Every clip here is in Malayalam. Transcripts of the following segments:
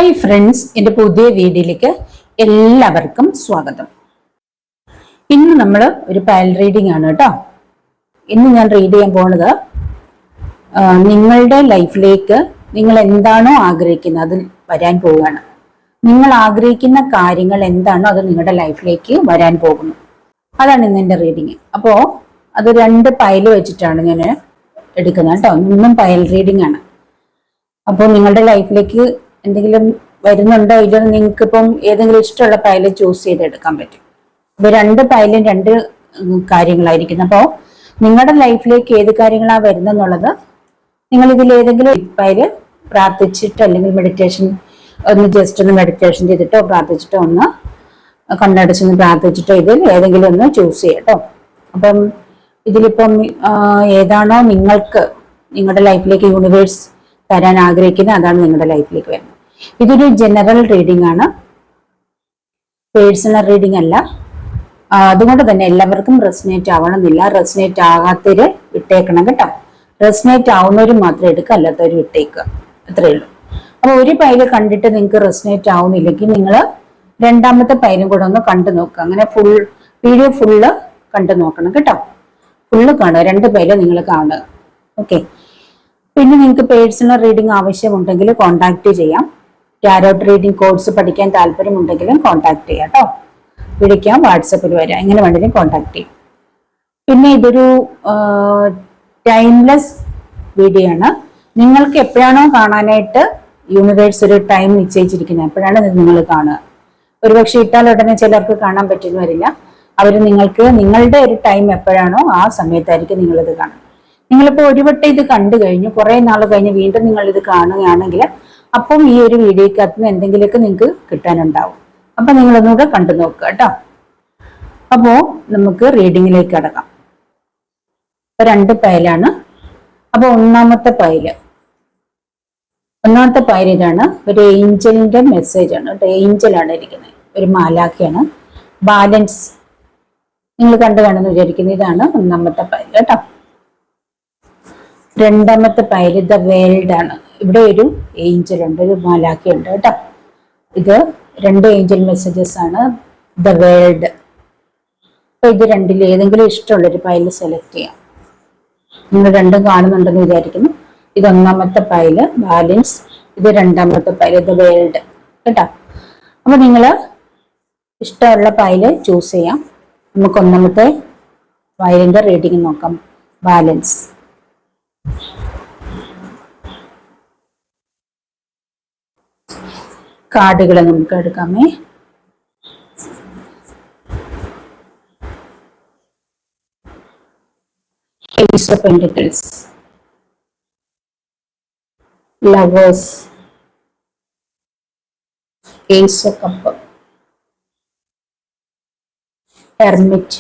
ഹായ് ഫ്രണ്ട്സ്, എൻ്റെ പുതിയ വീഡിയോയിലേക്ക് എല്ലാവർക്കും സ്വാഗതം. ഇന്ന് നമ്മൾ ഒരു പയൽ റീഡിംഗ് ആണ് കേട്ടോ. ഇന്ന് ഞാൻ റീഡ് ചെയ്യാൻ പോകുന്നത് നിങ്ങളുടെ ലൈഫിലേക്ക് നിങ്ങൾ എന്താണോ ആഗ്രഹിക്കുന്നത് അത് വരാൻ പോവുകയാണ്. നിങ്ങൾ ആഗ്രഹിക്കുന്ന കാര്യങ്ങൾ എന്താണോ അത് നിങ്ങളുടെ ലൈഫിലേക്ക് വരാൻ പോകുന്നു. അതാണ് ഇന്ന് എൻ്റെ റീഡിങ്. അപ്പോൾ അത് 2 പയൽ വെച്ചിട്ടാണ് ഞാൻ എടുക്കുന്നത് കേട്ടോ. ഇന്നും പയൽ റീഡിംഗ് ആണ്. അപ്പോൾ നിങ്ങളുടെ ലൈഫിലേക്ക് എന്തെങ്കിലും വരുന്നുണ്ടോ ഇല്ലോ നിങ്ങൾക്ക് ഇപ്പം ഏതെങ്കിലും ഇഷ്ടമുള്ള പയൽ ചൂസ് ചെയ്ത് എടുക്കാൻ പറ്റും. അപ്പൊ 2 പയലും 2 കാര്യങ്ങളായിരിക്കും. അപ്പോൾ നിങ്ങളുടെ ലൈഫിലേക്ക് ഏത് കാര്യങ്ങളാണ് വരുന്നെന്നുള്ളത് നിങ്ങൾ ഇതിൽ ഏതെങ്കിലും പയല് പ്രാർത്ഥിച്ചിട്ടോ അല്ലെങ്കിൽ മെഡിറ്റേഷൻ ഒന്ന് മെഡിറ്റേഷൻ ചെയ്തിട്ടോ പ്രാർത്ഥിച്ചിട്ടോ ഒന്ന് കണ്ണടച്ചൊന്ന് പ്രാർത്ഥിച്ചിട്ടോ ഇതിൽ ഏതെങ്കിലും ഒന്ന് ചൂസ് ചെയ്യട്ടോ. അപ്പം ഇതിലിപ്പം ഏതാണോ നിങ്ങൾക്ക് നിങ്ങളുടെ ലൈഫിലേക്ക് യൂണിവേഴ്സ് തരാൻ ആഗ്രഹിക്കുന്നത് അതാണ് നിങ്ങളുടെ ലൈഫിലേക്ക് വരുന്നത്. ഇതൊരു ജനറൽ റീഡിംഗ് ആണ്, പേഴ്സണൽ റീഡിംഗ് അല്ല. അതുകൊണ്ട് തന്നെ എല്ലാവർക്കും റെസനേറ്റ് ആവണമെന്നില്ല. റെസനേറ്റ് ആകാത്തവര് വിട്ടേക്കണം കേട്ടോ. റെസനേറ്റ് ആവുന്നവര് മാത്രം എടുക്കുക, അല്ലാത്തവര് വിട്ടേക്കുക, അത്രയേ ഉള്ളൂ. അപ്പൊ ഒരു പയല് കണ്ടിട്ട് നിങ്ങൾക്ക് റെസനേറ്റ് ആവുന്നില്ലെങ്കിൽ നിങ്ങൾ 2ാമത്തെ പയലും കൂടെ ഒന്ന് കണ്ടു നോക്കുക. അങ്ങനെ വീഡിയോ ഫുള്ള് കണ്ടു നോക്കണം കേട്ടോ. ഫുള്ള് കാണുക, 2 പയല് നിങ്ങൾ കാണുക. ഓക്കെ. പിന്നെ നിങ്ങൾക്ക് പേഴ്സണൽ റീഡിംഗ് ആവശ്യമുണ്ടെങ്കിൽ കോൺടാക്ട് ചെയ്യാം. ടാരോട്ട് റീഡിംഗ് കോഴ്സ് പഠിക്കാൻ താല്പര്യമുണ്ടെങ്കിലും കോൺടാക്ട് ചെയ്യാം കേട്ടോ. വിളിക്കാം, വാട്സപ്പിൽ വരാം, എങ്ങനെ വേണമെങ്കിലും കോൺടാക്ട് ചെയ്യും. പിന്നെ ഇതൊരു ടൈംലെസ് വീഡിയോ ആണ്. നിങ്ങൾക്ക് എപ്പോഴാണോ കാണാനായിട്ട് യൂണിവേഴ്സ് ഒരു ടൈം നിശ്ചയിച്ചിരിക്കുന്നത് എപ്പോഴാണ് നിങ്ങൾ കാണുക. ഒരുപക്ഷെ ഇട്ടാൽ ഉടനെ ചിലർക്ക് കാണാൻ പറ്റുന്നു വരില്ല. അവർ നിങ്ങൾക്ക് നിങ്ങളുടെ ഒരു ടൈം എപ്പോഴാണോ ആ സമയത്തായിരിക്കും നിങ്ങളിത് കാണുക. നിങ്ങളിപ്പോൾ ഒരു വട്ടം ഇത് കണ്ടു കഴിഞ്ഞു, കുറെ നാൾ കഴിഞ്ഞ് വീണ്ടും നിങ്ങൾ ഇത് കാണുകയാണെങ്കിൽ അപ്പം ഈ ഒരു വീഡിയോക്കകത്ത് നിന്ന് എന്തെങ്കിലുമൊക്കെ നിങ്ങൾക്ക് കിട്ടാനുണ്ടാവും. അപ്പൊ നിങ്ങളൊന്നുകൂടെ കണ്ടു നോക്കുക കേട്ടോ. അപ്പോ നമുക്ക് റീഡിങ്ങിലേക്ക് കടക്കാം. 2 പയലാണ്. അപ്പൊ ഒന്നാമത്തെ പയൽ ഇതാണ്. ഒരു ഏഞ്ചലിന്റെ മെസ്സേജ് ആണ് കേട്ടോ. ഏഞ്ചലാണ് ഇരിക്കുന്നത്, ഒരു മാലാഖയാണ്. ബാലൻസ് നിങ്ങൾ കണ്ടു കാണുമെന്ന് വിചാരിക്കുന്നത്. ഇതാണ് ഒന്നാമത്തെ പയൽ കേട്ടോ. 2ാമത്തെ പയൽ ദ വേൾഡ് ആണ്. ഇവിടെ ഒരു ഏഞ്ചൽ ഉണ്ട്, ഒരു മാലാഖയുണ്ട് കേട്ടോ. ഇത് 2 ഏഞ്ചൽ മെസ്സേജസ് ആണ്. The world. അപ്പൊ ഇത് 2ൽ ഏതെങ്കിലും ഇഷ്ടമുള്ളൊരു പയൽ സെലക്ട് ചെയ്യാം. നിങ്ങൾ 2ഉം കാണുന്നുണ്ടെന്ന് വിചാരിക്കുന്നു. ഇത് 1ാമത്തെ പയല് ബാലൻസ്, ഇത് 2ാമത്തെ പയല് ദ വേൾഡ് കേട്ടോ. അപ്പൊ നിങ്ങൾ ഇഷ്ടമുള്ള പയല് ചൂസ് ചെയ്യാം. നമുക്ക് 1ാമത്തെ പയലിന്റെ റീഡിങ് നോക്കാം. ബാലൻസ്. കാർഡുകൾ നമുക്ക് എടുക്കാമേ. Ace of Pentacles, Lovers, Ace of Cups, Hermit,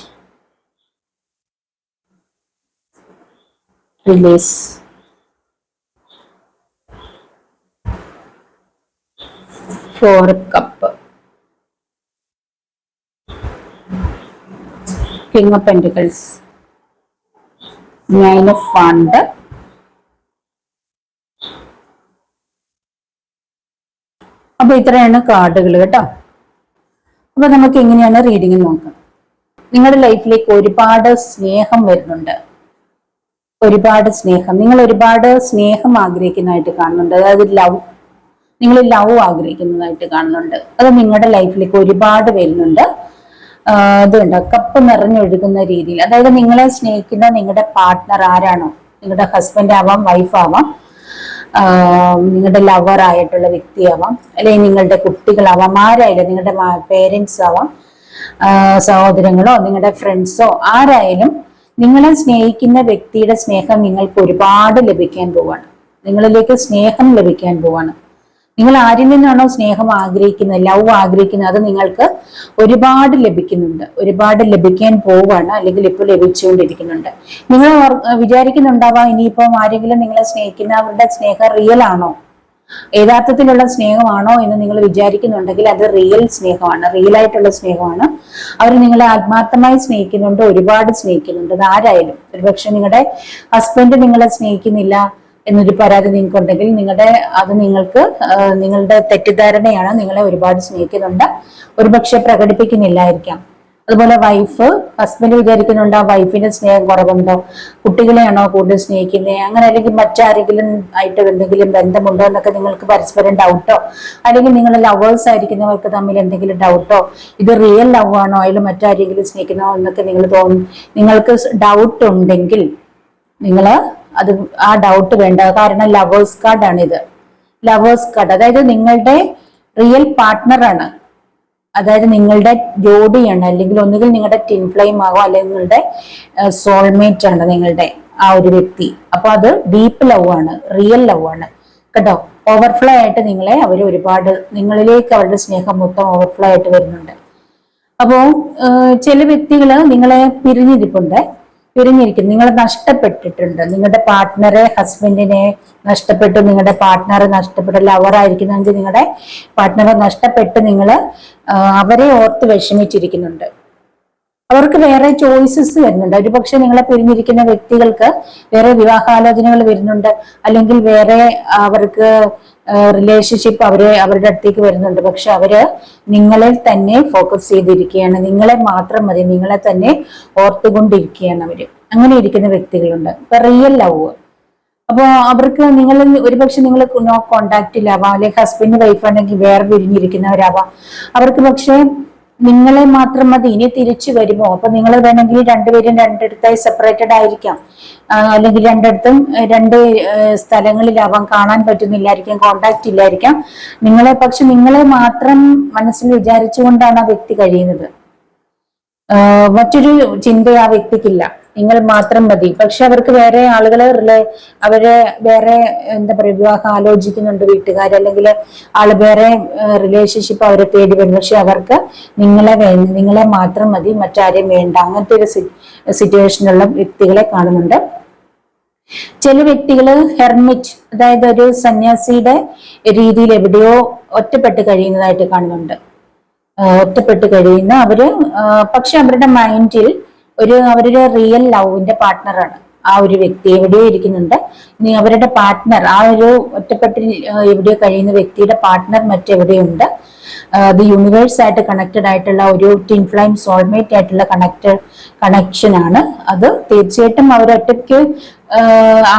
Release, Four of Cups, King of Pentacles, 9 of Wands, അപ്പൊ ഇത്രയാണ് കാർഡുകൾ കേട്ടോ. അപ്പൊ നമുക്ക് എങ്ങനെയാണ് റീഡിംഗ് നോക്കാം. നിങ്ങളുടെ ലൈഫിലേക്ക് ഒരുപാട് സ്നേഹം വരുന്നുണ്ട്, ഒരുപാട് സ്നേഹം. നിങ്ങൾ ഒരുപാട് സ്നേഹം ആഗ്രഹിക്കുന്നതായിട്ട് കാണുന്നുണ്ട്. അതായത് നിങ്ങൾ ലവ് ആഗ്രഹിക്കുന്നതായിട്ട് കാണുന്നുണ്ട്. അത് നിങ്ങളുടെ ലൈഫിലേക്ക് ഒരുപാട് വരുന്നുണ്ട്. ഇതുണ്ട്, കപ്പ് നിറഞ്ഞൊഴുകുന്ന രീതിയിൽ. അതായത് നിങ്ങളെ സ്നേഹിക്കുന്ന നിങ്ങളുടെ പാർട്ട്ണർ ആരാണോ, നിങ്ങളുടെ ഹസ്ബൻഡ് ആവാം, വൈഫ് ആവാം, നിങ്ങളുടെ ലവർ ആയിട്ടുള്ള വ്യക്തിയാവാം, അല്ലെങ്കിൽ നിങ്ങളുടെ കുട്ടികളാവാം, ആരായാലും നിങ്ങളുടെ പേരൻസ് ആവാം, സഹോദരങ്ങളോ നിങ്ങളുടെ ഫ്രണ്ട്സോ ആരായാലും നിങ്ങളെ സ്നേഹിക്കുന്ന വ്യക്തിയുടെ സ്നേഹം നിങ്ങൾക്ക് ഒരുപാട് ലഭിക്കാൻ പോവാണ്. നിങ്ങളിലേക്ക് സ്നേഹം ലഭിക്കാൻ പോവാണ്. നിങ്ങൾ ആരിൽ നിന്നാണോ സ്നേഹം ആഗ്രഹിക്കുന്നത്, ലവ് ആഗ്രഹിക്കുന്നത്, അത് നിങ്ങൾക്ക് ഒരുപാട് ലഭിക്കുന്നുണ്ട്, ഒരുപാട് ലഭിക്കാൻ പോവാണ്, അല്ലെങ്കിൽ ഇപ്പോൾ ലഭിച്ചുകൊണ്ടിരിക്കുന്നുണ്ട്. നിങ്ങൾ വിചാരിക്കുന്നുണ്ടാവാം ഇനിയിപ്പം ആരെങ്കിലും നിങ്ങളെ സ്നേഹിക്കുന്ന അവരുടെ സ്നേഹം റിയൽ ആണോ, യഥാർത്ഥത്തിലുള്ള സ്നേഹമാണോ എന്ന് നിങ്ങൾ വിചാരിക്കുന്നുണ്ടെങ്കിൽ അത് റിയൽ സ്നേഹമാണ്, റിയൽ ആയിട്ടുള്ള സ്നേഹമാണ്. അവർ നിങ്ങളെ ആത്മാർത്ഥമായി സ്നേഹിക്കുന്നുണ്ട്, ഒരുപാട് സ്നേഹിക്കുന്നുണ്ട്. അത് ആരായാലും, ഒരുപക്ഷെ നിങ്ങളുടെ ഹസ്ബൻഡ് നിങ്ങളെ സ്നേഹിക്കുന്നില്ല, എന്നൊരു പരാതി നിങ്ങൾക്ക് ഉണ്ടെങ്കിൽ നിങ്ങളുടെ തെറ്റിദ്ധാരണയാണ്. നിങ്ങളെ ഒരുപാട് സ്നേഹിക്കുന്നുണ്ട്, ഒരുപക്ഷെ പ്രകടിപ്പിക്കുന്നില്ലായിരിക്കാം. അതുപോലെ വൈഫ്, ഹസ്ബൻഡ് വിചാരിക്കുന്നുണ്ട് ആ വൈഫിന്റെ സ്നേഹം കുറവുണ്ടോ, കുട്ടികളെയാണോ കൂടുതൽ സ്നേഹിക്കുന്നത്, അങ്ങനെ അല്ലെങ്കിൽ മറ്റാരെങ്കിലും ആയിട്ട് എന്തെങ്കിലും ബന്ധമുണ്ടോ എന്നൊക്കെ നിങ്ങൾക്ക് പരസ്പരം ഡൗട്ടോ, അല്ലെങ്കിൽ നിങ്ങൾ ലവേഴ്സ് ആയിരിക്കുന്നവർക്ക് തമ്മിൽ എന്തെങ്കിലും ഡൗട്ടോ, ഇത് റിയൽ ലവ് ആണോ അതിൽ മറ്റാരെങ്കിലും സ്നേഹിക്കണോ എന്നൊക്കെ നിങ്ങൾക്ക് ഡൗട്ട് ഉണ്ടെങ്കിൽ നിങ്ങൾ ആ ഡൗട്ട് വേണ്ട. കാരണം ലവേഴ്സ് കാർഡ് ആണ് ഇത്. ലവേഴ്സ് കാർഡ് അതായത് നിങ്ങളുടെ റിയൽ പാർട്ട്ണറാണ്, അതായത് നിങ്ങളുടെ ജോഡിയാണ്, അല്ലെങ്കിൽ ഒന്നുകിൽ നിങ്ങളുടെ ടിൻ ഫ്ലെയിം ആകും, അല്ലെങ്കിൽ നിങ്ങളുടെ സോൾമേറ്റ് ആണ് നിങ്ങളുടെ ആ ഒരു വ്യക്തി. അപ്പൊ അത് ഡീപ്പ് ലവ് ആണ്, റിയൽ ലവ് ആണ് കേട്ടോ. ഓവർഫ്ലോ ആയിട്ട് നിങ്ങളിലേക്ക് അവരുടെ സ്നേഹം മൊത്തം ഓവർഫ്ലോ ആയിട്ട് വരുന്നുണ്ട്. അപ്പോ ചില വ്യക്തികള് നിങ്ങളെ പിരിഞ്ഞിരിക്കുന്നു, നിങ്ങളെ നഷ്ടപ്പെട്ടിട്ടുണ്ട്. നിങ്ങളുടെ പാർട്ട്ണറെ, ഹസ്ബൻഡിനെ നഷ്ടപ്പെട്ടു, നിങ്ങളുടെ പാർട്ട്ണറെ നഷ്ടപ്പെട്ട ലവർ ആയിരിക്കുന്നെങ്കിൽ നിങ്ങളുടെ പാർട്ട്ണറെ നഷ്ടപ്പെട്ട് നിങ്ങൾ അവരെ ഓർത്ത് വിഷമിച്ചിരിക്കുന്നുണ്ട്. അവർക്ക് വേറെ ചോയ്സസ് വരുന്നുണ്ട്. ഒരു പക്ഷെ നിങ്ങളെ പിരിഞ്ഞിരിക്കുന്ന വ്യക്തികൾക്ക് വേറെ വിവാഹാലോചനകൾ വരുന്നുണ്ട്, അല്ലെങ്കിൽ വേറെ അവർക്ക് റിലേഷൻഷിപ്പ് അവരുടെ അടുത്തേക്ക് വരുന്നുണ്ട്. പക്ഷെ അവര് നിങ്ങളെ തന്നെ ഫോക്കസ് ചെയ്തിരിക്കുകയാണ്, നിങ്ങളെ മാത്രം മതി, നിങ്ങളെ തന്നെ ഓർത്തുകൊണ്ടിരിക്കുകയാണ് അവര്. അങ്ങനെ ഇരിക്കുന്ന വ്യക്തികളുണ്ട്. ഇപ്പൊ റിയൽ ലവ്, അപ്പൊ അവർക്ക് ഒരുപക്ഷെ നിങ്ങൾ നോ കോണ്ടാക്റ്റിലാവാം, അല്ലെങ്കിൽ ഹസ്ബൻഡ് വൈഫ് ആണെങ്കിൽ വേറെ പിരിഞ്ഞിരിക്കുന്നവരാവാം. അവർക്ക് പക്ഷെ നിങ്ങളെ മാത്രം മതി, ഇനി തിരിച്ചു വരുമോ, അപ്പൊ നിങ്ങൾ വേണമെങ്കിൽ രണ്ടുപേരും രണ്ടിടത്തായി സെപ്പറേറ്റഡ് ആയിരിക്കാം, അല്ലെങ്കിൽ രണ്ട് സ്ഥലങ്ങളിലാവാം, കാണാൻ പറ്റുന്നില്ലായിരിക്കാം, കോണ്ടാക്ട് ഇല്ലായിരിക്കാം. പക്ഷെ നിങ്ങളെ മാത്രം മനസ്സിൽ വിചാരിച്ചുകൊണ്ടാണ് ആ വ്യക്തി കഴിയുന്നത്. മറ്റൊരു ചിന്ത ആ വ്യക്തിക്കില്ല, നിങ്ങൾ മാത്രം മതി. പക്ഷെ അവർക്ക് വേറെ അവരെ വേറെ വിവാഹം ആലോചിക്കുന്നുണ്ട് വീട്ടുകാർ, അല്ലെങ്കിൽ വേറെ റിലേഷൻഷിപ്പ് അവരെ തേടി വരുന്നു. പക്ഷെ അവർക്ക് നിങ്ങളെ മാത്രം മതി, മറ്റാരെയും വേണ്ട. അങ്ങനത്തെ ഒരു സിറ്റുവേഷനുള്ള വ്യക്തികളെ കാണുന്നുണ്ട്. ചില വ്യക്തികള് ഹെർമിറ്റ്, അതായത് ഒരു സന്യാസിയുടെ രീതിയിൽ എവിടെയോ ഒറ്റപ്പെട്ട് കഴിയുന്നതായിട്ട് കാണുന്നുണ്ട്. ഒറ്റപ്പെട്ട് കഴിയുന്ന പക്ഷെ അവരുടെ മൈൻഡിൽ അവരൊരു റിയൽ ലവിന്റെ പാർട്ട്ണറാണ്. ആ ഒരു വ്യക്തി എവിടെയോ ഇരിക്കുന്നുണ്ട്. ഇനി അവരുടെ പാർട്ട്ണർ, ആ ഒരു ഒറ്റപ്പെട്ടിൽ എവിടെയോ കഴിയുന്ന വ്യക്തിയുടെ പാർട്ട്ണർ മറ്റെവിടെയുണ്ട്. അത് യൂണിവേഴ്സ് ആയിട്ട് കണക്റ്റഡ് ആയിട്ടുള്ള ഒരു ടിൻ ഫ്ലെയിം സോൾമേറ്റ് ആയിട്ടുള്ള കണക്ഷൻ ആണ്. അത് തീർച്ചയായിട്ടും അവരൊറ്റയ്ക്ക്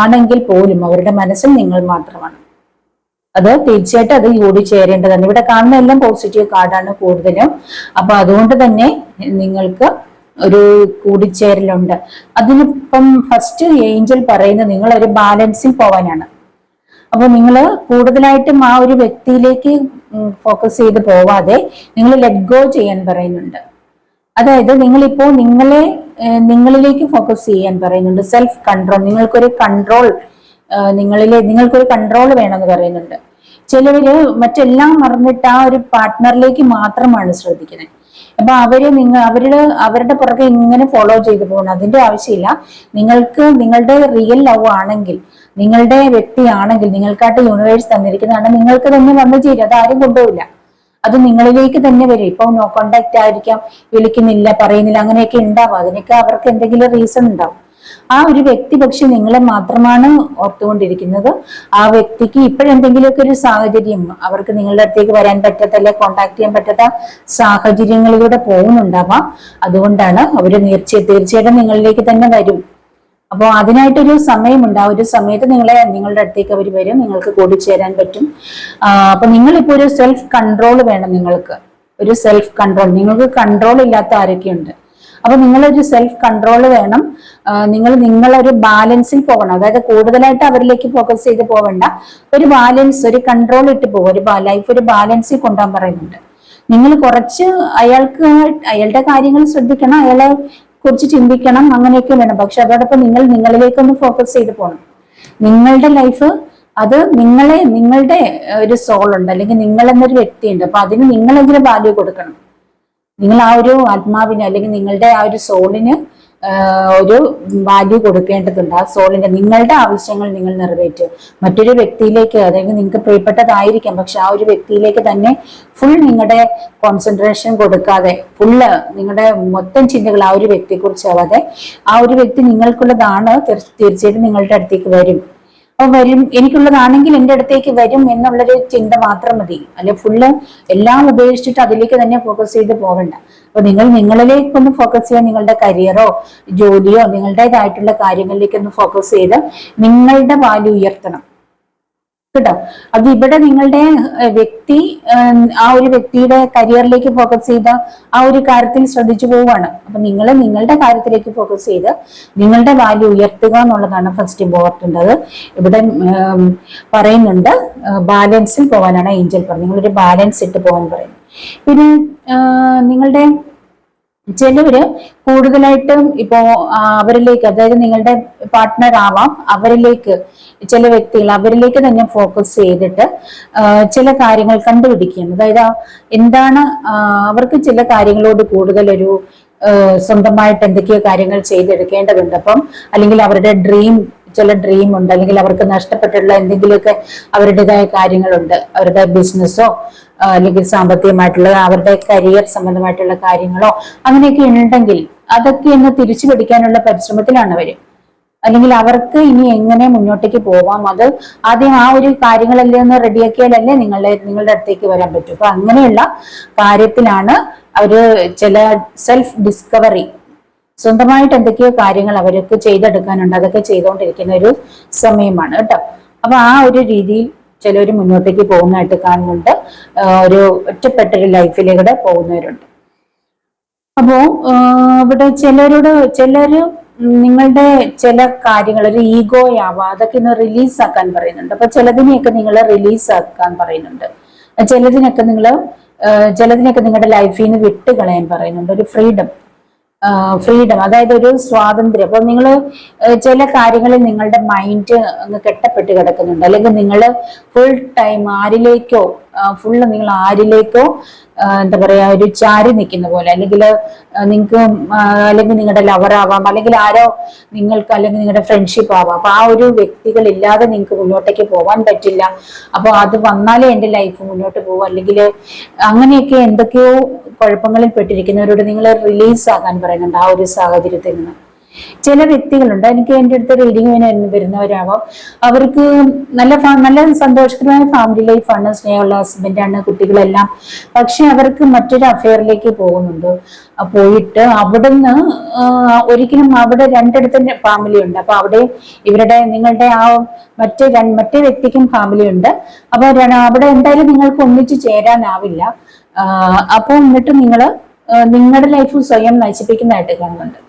ആണെങ്കിൽ പോലും അവരുടെ മനസ്സിൽ നിങ്ങൾ മാത്രമാണ്. അത് തീർച്ചയായിട്ടും അത് കൂടിച്ചേരേണ്ടതാണ്. ഇവിടെ കാണുന്ന എല്ലാം പോസിറ്റീവ് കാർഡാണ് കൂടുതലും. അപ്പൊ അതുകൊണ്ട് തന്നെ നിങ്ങൾക്ക് ഒരു കൂടിച്ചേരലുണ്ട്. അതിനിപ്പം ഫസ്റ്റ് ഏഞ്ചൽ പറയുന്നത് നിങ്ങൾ ഒരു ബാലൻസിൽ പോവാനാണ്. അപ്പൊ നിങ്ങൾ കൂടുതലായിട്ടും ആ ഒരു വ്യക്തിയിലേക്ക് ഫോക്കസ് ചെയ്ത് പോവാതെ നിങ്ങൾ ലെറ്റ് ഗോ ചെയ്യാൻ പറയുന്നുണ്ട്. അതായത് നിങ്ങളിപ്പോ നിങ്ങളിലേക്ക് ഫോക്കസ് ചെയ്യാൻ പറയുന്നുണ്ട്. സെൽഫ് കൺട്രോൾ, നിങ്ങൾക്കൊരു കൺട്രോൾ വേണമെന്ന് പറയുന്നുണ്ട്. ചിലവര് മറ്റെല്ലാം മറന്നിട്ട് ആ ഒരു പാർട്ട്ണറിലേക്ക് മാത്രമാണ് ശ്രദ്ധിക്കുന്നത്. അപ്പൊ അവരുടെ പുറകെ ഇങ്ങനെ ഫോളോ ചെയ്തു പോകണം, അതിന്റെ ആവശ്യമില്ല. നിങ്ങളുടെ റിയൽ ലവ് ആണെങ്കിൽ, നിങ്ങളുടെ വ്യക്തിയാണെങ്കിൽ, നിങ്ങൾക്കായിട്ട് യൂണിവേഴ്സ് തന്നിരിക്കുന്നതാണ്, നിങ്ങൾക്ക് തന്നെ വന്നു ചേരും. അത് ആരും കൊണ്ടുപോയില്ല, അത് നിങ്ങളിലേക്ക് തന്നെ വരും. ഇപ്പൊ നോ കോണ്ടാക്ട് ആയിരിക്കാം, വിളിക്കുന്നില്ല, പറയുന്നില്ല, അങ്ങനെയൊക്കെ ഉണ്ടാവും. അതിനൊക്കെ അവർക്ക് എന്തെങ്കിലും റീസൺ ഉണ്ടാവും. ആ ഒരു വ്യക്തി പക്ഷെ നിങ്ങളെ മാത്രമാണ് ഓർത്തുകൊണ്ടിരിക്കുന്നത്. ആ വ്യക്തിക്ക് ഇപ്പോഴെന്തെങ്കിലുമൊക്കെ ഒരു സാഹചര്യം അവർക്ക് നിങ്ങളുടെ അടുത്തേക്ക് വരാൻ പറ്റാത്ത, അല്ലെ കോണ്ടാക്ട് ചെയ്യാൻ പറ്റാത്ത സാഹചര്യങ്ങളിലൂടെ പോകുന്നുണ്ടാവാം. അതുകൊണ്ടാണ് അവര് തീർച്ചയായിട്ടും നിങ്ങളിലേക്ക് തന്നെ വരും. അപ്പോൾ അതിനായിട്ടൊരു സമയമുണ്ട്. ആ ഒരു സമയത്ത് നിങ്ങളുടെ അടുത്തേക്ക് അവർ വരും, നിങ്ങൾക്ക് കൂടിച്ചേരാൻ പറ്റും. അപ്പൊ നിങ്ങളിപ്പോ ഒരു സെൽഫ് കൺട്രോൾ വേണം. നിങ്ങൾക്ക് കൺട്രോൾ ഇല്ലാത്ത ആരൊക്കെയുണ്ട്. അപ്പൊ നിങ്ങളൊരു സെൽഫ് കൺട്രോൾ വേണം. നിങ്ങളൊരു ബാലൻസിൽ പോകണം. അതായത് കൂടുതലായിട്ട് അവരിലേക്ക് ഫോക്കസ് ചെയ്ത് പോകണ്ട, ഒരു ബാലൻസ്, ഒരു കൺട്രോൾ ഇട്ട് പോകും. ലൈഫ് ഒരു ബാലൻസിൽ കൊണ്ടുപോകാൻ പറയുന്നുണ്ട്. നിങ്ങൾ കുറച്ച് അയാളുടെ കാര്യങ്ങൾ ശ്രദ്ധിക്കണം, അയാളെ കുറിച്ച് ചിന്തിക്കണം, അങ്ങനെയൊക്കെ വേണം. പക്ഷെ അതോടൊപ്പം നിങ്ങളിലേക്കൊന്ന് ഫോക്കസ് ചെയ്ത് പോകണം. നിങ്ങളുടെ ലൈഫ്, അത് നിങ്ങളുടെ ഒരു സോൾ ഉണ്ട്, അല്ലെങ്കിൽ നിങ്ങൾ എന്നൊരു വ്യക്തിയുണ്ട്. അപ്പൊ അതിന് നിങ്ങളെങ്കിലും വാല്യൂ കൊടുക്കണം. നിങ്ങൾ ആ ഒരു ആത്മാവിന്, അല്ലെങ്കിൽ നിങ്ങളുടെ ആ ഒരു സോളിന് ഒരു വാല്യൂ കൊടുക്കേണ്ടതുണ്ട്. ആ സോളിന്റെ നിങ്ങളുടെ ആവശ്യങ്ങൾ നിങ്ങൾ നിറവേറ്റുക. മറ്റൊരു വ്യക്തിയിലേക്ക്, അതായത് നിങ്ങൾക്ക് പ്രിയപ്പെട്ടതായിരിക്കാം, പക്ഷെ ആ ഒരു വ്യക്തിയിലേക്ക് തന്നെ ഫുൾ നിങ്ങളുടെ കോൺസെൻട്രേഷൻ കൊടുക്കാതെ, നിങ്ങളുടെ മൊത്തം ചിന്തകൾ ആ ഒരു വ്യക്തിയെ കുറിച്ചാവാതെ, ആ ഒരു വ്യക്തി നിങ്ങൾക്കുള്ളതാണ്, തീർച്ചയായിട്ടും നിങ്ങളുടെ അടുത്തേക്ക് വരും. അപ്പൊ വരും, എനിക്കുള്ളതാണെങ്കിൽ എൻ്റെ അടുത്തേക്ക് വരും എന്നുള്ളൊരു ചിന്ത മാത്രം മതി. അല്ലെ ഫുള്ള് എല്ലാം ഉപേക്ഷിച്ചിട്ട് അതിലേക്ക് തന്നെ ഫോക്കസ് ചെയ്ത് പോകണ്ട. അപ്പൊ നിങ്ങൾ നിങ്ങളിലേക്കൊന്ന് ഫോക്കസ് ചെയ്യാൻ, നിങ്ങളുടെ കരിയറോ ജോലിയോ നിങ്ങളുടേതായിട്ടുള്ള കാര്യങ്ങളിലേക്കൊന്ന് ഫോക്കസ് ചെയ്ത് നിങ്ങളുടെ വാല്യൂ ഉയർത്തണം കേട്ടോ. അത് ഇവിടെ നിങ്ങളുടെ വ്യക്തി ആ ഒരു വ്യക്തിയുടെ കരിയറിലേക്ക് ഫോക്കസ് ചെയ്ത ആ ഒരു കാര്യത്തിൽ ശ്രദ്ധിച്ചു പോവുകയാണ്. അപ്പൊ നിങ്ങൾ നിങ്ങളുടെ കാര്യത്തിലേക്ക് ഫോക്കസ് ചെയ്ത് നിങ്ങളുടെ വാല്യൂ ഉയർത്തുക എന്നുള്ളതാണ് ഫസ്റ്റ് ഇമ്പോർട്ടൻ്റ്. അത് ഇവിടെ പറയുന്നുണ്ട്, ബാലൻസിൽ പോകാനാണ് ഏഞ്ചൽ പറഞ്ഞത്. നിങ്ങളൊരു ബാലൻസ് ഇട്ട് പോകാൻ പറയുന്നത്. പിന്നെ നിങ്ങളുടെ ചിലവര് കൂടുതലായിട്ടും ഇപ്പോ അവരിലേക്ക്, അതായത് നിങ്ങളുടെ പാർട്ട്ണർ ആവാം, അവരിലേക്ക് ചില വ്യക്തികൾ അവരിലേക്ക് തന്നെ ഫോക്കസ് ചെയ്തിട്ട് ചില കാര്യങ്ങൾ കണ്ടുപിടിക്കുകയാണ്. അതായത് എന്താണ് അവർക്ക് ചില കാര്യങ്ങളോട് കൂടുതലൊരു സ്വന്തമായിട്ട് എന്തൊക്കെയോ കാര്യങ്ങൾ ചെയ്തെടുക്കേണ്ടതുണ്ട്. അപ്പം അല്ലെങ്കിൽ അവരുടെ ചില ഡ്രീം ഉണ്ട്, അല്ലെങ്കിൽ അവർക്ക് നഷ്ടപ്പെട്ടുള്ള എന്തെങ്കിലുമൊക്കെ അവരുടേതായ കാര്യങ്ങളുണ്ട്, അവരുടെ ബിസിനസ്സോ അല്ലെങ്കിൽ സാമ്പത്തികമായിട്ടുള്ള അവരുടെ കരിയർ സംബന്ധമായിട്ടുള്ള കാര്യങ്ങളോ അങ്ങനെയൊക്കെ ഉണ്ടെങ്കിൽ അതൊക്കെ ഒന്ന് തിരിച്ചു പിടിക്കാനുള്ള പരിശ്രമത്തിലാണ് അവര്. അല്ലെങ്കിൽ അവർക്ക് ഇനി എങ്ങനെ മുന്നോട്ടേക്ക് പോവാം, അത് ആദ്യം ആ ഒരു കാര്യങ്ങളെല്ലാം ഒന്ന് റെഡിയാക്കിയാലല്ലേ നിങ്ങളുടെ അടുത്തേക്ക് വരാൻ പറ്റും. അപ്പൊ അങ്ങനെയുള്ള കാര്യത്തിലാണ് അവര് ചില സെൽഫ് ഡിസ്കവറി, സ്വന്തമായിട്ട് എന്തൊക്കെയോ കാര്യങ്ങൾ അവർക്ക് ചെയ്തെടുക്കാനുണ്ട്, അതൊക്കെ ചെയ്തുകൊണ്ടിരിക്കുന്ന ഒരു സമയമാണ് കേട്ടോ. അപ്പൊ ആ ഒരു രീതിയിൽ ചിലർ മുന്നോട്ടേക്ക് പോകുന്നതായിട്ട് കാണുന്നുണ്ട്. ഒരു ഒറ്റപ്പെട്ടൊരു ലൈഫിലൂടെ പോകുന്നവരുണ്ട്. അപ്പോ ഇവിടെ ചിലര് നിങ്ങളുടെ ചില കാര്യങ്ങൾ ഒരു ഈഗോ ആവാം, അതൊക്കെ ഒന്ന് റിലീസ് ആക്കാൻ പറയുന്നുണ്ട്. അപ്പൊ ചിലതിനെയൊക്കെ നിങ്ങൾ റിലീസ് ആക്കാൻ പറയുന്നുണ്ട്. ചിലതിനൊക്കെ നിങ്ങളുടെ ലൈഫിൽ നിന്ന് വിട്ടുകളയാൻ പറയുന്നുണ്ട്. ഒരു ഫ്രീഡം, അതായത് ഒരു സ്വാതന്ത്ര്യം. അപ്പൊ നിങ്ങൾ ചില കാര്യങ്ങളിൽ നിങ്ങളുടെ മൈൻഡ് അങ്ങ് കെട്ടപ്പെട്ട് കിടക്കുന്നുണ്ട്, അല്ലെങ്കിൽ നിങ്ങൾ ഫുൾ ടൈം നിങ്ങൾ ആരിലേക്കോ എന്താ പറയാ ഒരു ചാരി നിൽക്കുന്ന പോലെ, അല്ലെങ്കിൽ നിങ്ങൾക്ക് അല്ലെങ്കിൽ നിങ്ങളുടെ ലവർ ആവാം, അല്ലെങ്കിൽ ആരോ നിങ്ങൾക്ക്, അല്ലെങ്കിൽ നിങ്ങളുടെ ഫ്രണ്ട്ഷിപ്പ് ആവാം. അപ്പൊ ആ ഒരു വ്യക്തികൾ ഇല്ലാതെ നിങ്ങൾക്ക് മുന്നോട്ടേക്ക് പോകാൻ പറ്റില്ല. അപ്പൊ അത് വന്നാലേ എൻ്റെ ലൈഫ് മുന്നോട്ട് പോകും, അല്ലെങ്കിൽ അങ്ങനെയൊക്കെ എന്തൊക്കെയോ കുഴപ്പങ്ങളിൽ പെട്ടിരിക്കുന്നവരോട് നിങ്ങൾ റിലീസ് ആകാൻ പറയുന്നുണ്ട് ആ ഒരു സാഹചര്യത്തിൽ നിന്ന്. ചില വ്യക്തികളുണ്ട്, എനിക്ക് എൻ്റെ അടുത്ത് റീഡിങ്ങിന് വരുന്നവരാവാം, അവർക്ക് നല്ല സന്തോഷകരമായ ഫാമിലി ലൈഫാണ്, സ്നേഹമുള്ള ഹസ്ബൻഡാണ്, കുട്ടികളെല്ലാം. പക്ഷെ അവർക്ക് മറ്റൊരു അഫെയറിലേക്ക് പോകുന്നുണ്ട്. പോയിട്ട് അവിടുന്ന് ഒരിക്കലും അവിടെ രണ്ടിടത്ത് ഫാമിലി ഉണ്ട്. അപ്പൊ അവിടെ നിങ്ങളുടെ ആ മറ്റേ വ്യക്തിക്കും ഫാമിലി ഉണ്ട്. അപ്പൊ അവിടെ എന്തായാലും നിങ്ങൾക്ക് ഒന്നിച്ച് ചേരാനാവില്ല. അപ്പൊ എന്നിട്ട് നിങ്ങളുടെ ലൈഫ് സ്വയം നശിപ്പിക്കുന്നതായിട്ട് കാണുന്നുണ്ട്.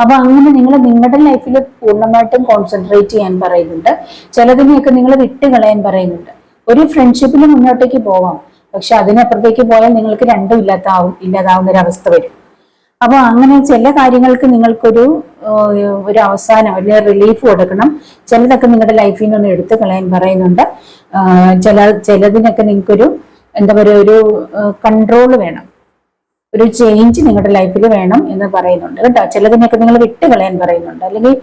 അപ്പൊ അങ്ങനെ നിങ്ങൾ നിങ്ങളുടെ ലൈഫിൽ പൂർണ്ണമായിട്ടും കോൺസെൻട്രേറ്റ് ചെയ്യാൻ പറയുന്നുണ്ട്. ചിലതിനെയൊക്കെ നിങ്ങൾ വിട്ടുകളയാൻ പറയുന്നുണ്ട്. ഒരു ഫ്രണ്ട്ഷിപ്പിൽ മുന്നോട്ടേക്ക് പോവാം, പക്ഷെ അതിനപ്പുറത്തേക്ക് പോയാൽ നിങ്ങൾക്ക് രണ്ടും ഇല്ലാതാവുന്ന ഒരു അവസ്ഥ വരും. അപ്പൊ അങ്ങനെ ചില കാര്യങ്ങൾക്ക് നിങ്ങൾക്കൊരു അവസാനം അല്ലെങ്കിൽ റിലീഫ് കൊടുക്കണം. ചിലതൊക്കെ നിങ്ങളുടെ ലൈഫിൽ നിന്ന് എടുത്തു കളയാൻ പറയുന്നുണ്ട്. ചിലതിനൊക്കെ നിങ്ങൾക്കൊരു എന്താ പറയുക, ഒരു കൺട്രോൾ വേണം, ഒരു ചേഞ്ച് നിങ്ങളുടെ ലൈഫിൽ വേണം എന്ന് പറയുന്നുണ്ട് കേട്ടോ. ചിലതിനൊക്കെ നിങ്ങൾ വിട്ടുകളയാൻ പറയുന്നുണ്ട്. അല്ലെങ്കിൽ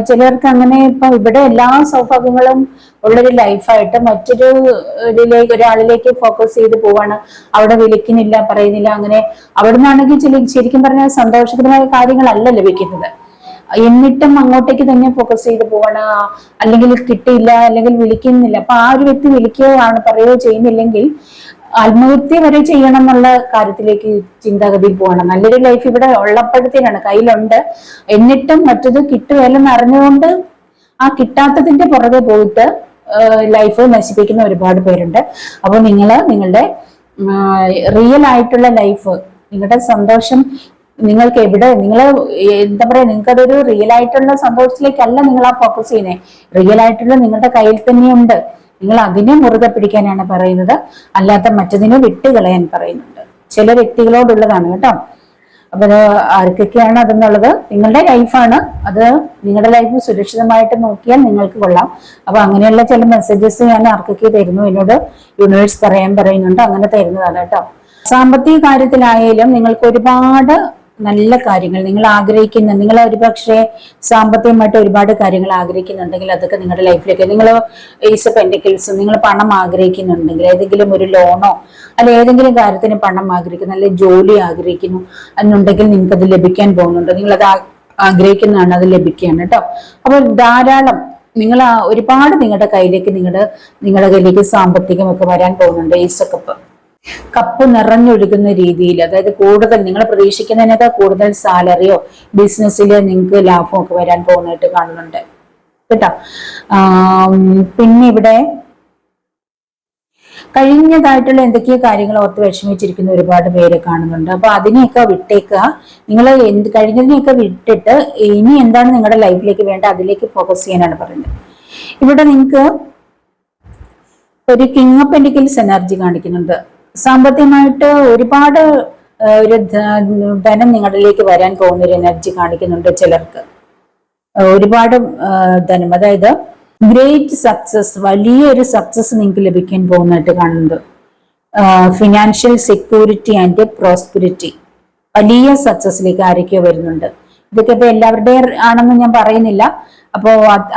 ചിലർക്ക് അങ്ങനെ ഇപ്പൊ ഇവിടെ എല്ലാ സൗഭാഗ്യങ്ങളും ഉള്ളൊരു ലൈഫായിട്ട് ഒരാളിലേക്ക് ഫോക്കസ് ചെയ്ത് പോവാണ്. അവിടെ വിളിക്കുന്നില്ല, പറയുന്നില്ല. അങ്ങനെ അവിടെ നിന്നാണെങ്കിൽ ശരിക്കും പറഞ്ഞാൽ സന്തോഷകരമായ കാര്യങ്ങളല്ല ലഭിക്കുന്നത്. എന്നിട്ടും അങ്ങോട്ടേക്ക് തന്നെ ഫോക്കസ് ചെയ്ത് പോവാണ്, അല്ലെങ്കിൽ കിട്ടിയില്ല, അല്ലെങ്കിൽ വിളിക്കുന്നില്ല. അപ്പൊ ആ ഒരു വ്യക്തി പറയുകയോ ചെയ്യുന്നില്ലെങ്കിൽ ആത്മഹത്യ വരെ ചെയ്യണം എന്നുള്ള കാര്യത്തിലേക്ക് ചിന്താഗതിയിൽ പോകണം. നല്ലൊരു ലൈഫ് ഇവിടെ ഉള്ളപ്പോഴത്തേനാണ്, കയ്യിലുണ്ട്, എന്നിട്ടും മറ്റത് കിട്ടുകയല്ലെന്ന് അറിഞ്ഞുകൊണ്ട് ആ കിട്ടാത്തതിന്റെ പുറകെ പോയിട്ട് ലൈഫ് നശിപ്പിക്കുന്ന ഒരുപാട് പേരുണ്ട്. അപ്പോൾ നിങ്ങളുടെ റിയൽ ആയിട്ടുള്ള ലൈഫ്, നിങ്ങളുടെ സന്തോഷം നിങ്ങൾക്ക് എന്താ പറയാ, നിങ്ങൾക്ക് അതൊരു റിയൽ ആയിട്ടുള്ള സന്തോഷത്തിലേക്കല്ല നിങ്ങൾ ആ ഫോക്കസ് ചെയ്യുന്നത്. റിയൽ ആയിട്ടുള്ള നിങ്ങളുടെ കയ്യിൽ തന്നെയുണ്ട്. നിങ്ങൾ അതിനെ മുറുകെ പിടിക്കാനാണ് പറയുന്നത്, അല്ലാത്ത മറ്റതിനെ വിട്ടുകളയാൻ പറയുന്നുണ്ട്. ചില വ്യക്തികളോടുള്ളതാണ് കേട്ടോ. അപ്പൊ ആർക്കൊക്കെയാണ് അതെന്നുള്ളത് നിങ്ങളുടെ ലൈഫാണ്. അത് നിങ്ങളുടെ ലൈഫ് സുരക്ഷിതമായിട്ട് നോക്കിയാൽ നിങ്ങൾക്ക് കൊള്ളാം. അപ്പൊ അങ്ങനെയുള്ള ചില മെസ്സേജസ് ഞാൻ ആർക്കൊക്കെ തരുന്നു, എന്നോട് യൂണിവേഴ്സ് പറയാൻ പറയുന്നുണ്ട്. അങ്ങനെ തരുന്നതാണ് കേട്ടോ. സാമ്പത്തിക കാര്യത്തിലായാലും നിങ്ങൾക്ക് ഒരുപാട് നല്ല കാര്യങ്ങൾ നിങ്ങൾ ഒരുപക്ഷെ സാമ്പത്തികമായിട്ട് ഒരുപാട് കാര്യങ്ങൾ ആഗ്രഹിക്കുന്നുണ്ടെങ്കിൽ അതൊക്കെ നിങ്ങളുടെ ലൈഫിലേക്ക്, നിങ്ങൾ ഈസ് പെന്റിക്കിൾസ്, നിങ്ങൾ പണം ആഗ്രഹിക്കുന്നുണ്ടെങ്കിൽ, ഏതെങ്കിലും ഒരു ലോണോ അല്ലെ ഏതെങ്കിലും കാര്യത്തിന് പണം ആഗ്രഹിക്കുന്നു, അല്ലെങ്കിൽ ജോലി ആഗ്രഹിക്കുന്നു എന്നുണ്ടെങ്കിൽ നിങ്ങൾക്ക് അത് ലഭിക്കാൻ പോകുന്നുണ്ട്. നിങ്ങളത് ആഗ്രഹിക്കുന്നതാണ്, അത് ലഭിക്കുകയാണ് കേട്ടോ. അപ്പോൾ ധാരാളം നിങ്ങൾ ഒരുപാട് നിങ്ങളുടെ കയ്യിലേക്ക് സാമ്പത്തികമൊക്കെ വരാൻ പോകുന്നുണ്ട്. ഈസക്കപ്പ് കപ്പ് നിറഞ്ഞൊഴുകുന്ന രീതിയിൽ, അതായത് കൂടുതൽ നിങ്ങൾ പ്രതീക്ഷിക്കുന്നതിനേക്കാൾ കൂടുതൽ സാലറിയോ ബിസിനസ്സിൽ നിങ്ങൾക്ക് ലാഭമോ ഒക്കെ വരാൻ പോകുന്നതായിട്ട് കാണുന്നുണ്ട് കേട്ടോ. പിന്നെ ഇവിടെ കഴിഞ്ഞതായിട്ടുള്ള എന്തൊക്കെയോ കാര്യങ്ങൾ ഓർത്ത് വിഷമിച്ചിരിക്കുന്ന ഒരുപാട് പേരെ കാണുന്നുണ്ട്. അപ്പൊ അതിനെയൊക്കെ വിട്ടേക്കുക. നിങ്ങൾ കഴിഞ്ഞതിനെയൊക്കെ വിട്ടിട്ട് ഇനി എന്താണ് നിങ്ങളുടെ ലൈഫിലേക്ക് വേണ്ട അതിലേക്ക് ഫോക്കസ് ചെയ്യാനാണ് പറയുന്നത്. ഇവിടെ നിങ്ങൾക്ക് ഒരു കിങ് ഓഫ് പെന്റിക്കിൾസ് എനർജി കാണിക്കുന്നുണ്ട്. സാമ്പത്തികമായിട്ട് ഒരുപാട് ഒരു ധനം നിങ്ങളിലേക്ക് വരാൻ പോകുന്ന ഒരു എനർജി കാണിക്കുന്നുണ്ട്. ചിലർക്ക് ഒരുപാട് ധനം, അതായത് ഗ്രേറ്റ് സക്സസ്, വലിയൊരു സക്സസ് നിങ്ങൾക്ക് ലഭിക്കാൻ പോകുന്നതായിട്ട് കാണുന്നുണ്ട്. ഫിനാൻഷ്യൽ സെക്യൂരിറ്റി ആൻഡ് പ്രോസ്പെരിറ്റി, വലിയ സക്സസിലേക്ക് ആരൊക്കെയോ വരുന്നുണ്ട്. ഇതൊക്കെ ഇപ്പൊ എല്ലാവരുടെ ആണെന്ന് ഞാൻ പറയുന്നില്ല. അപ്പോ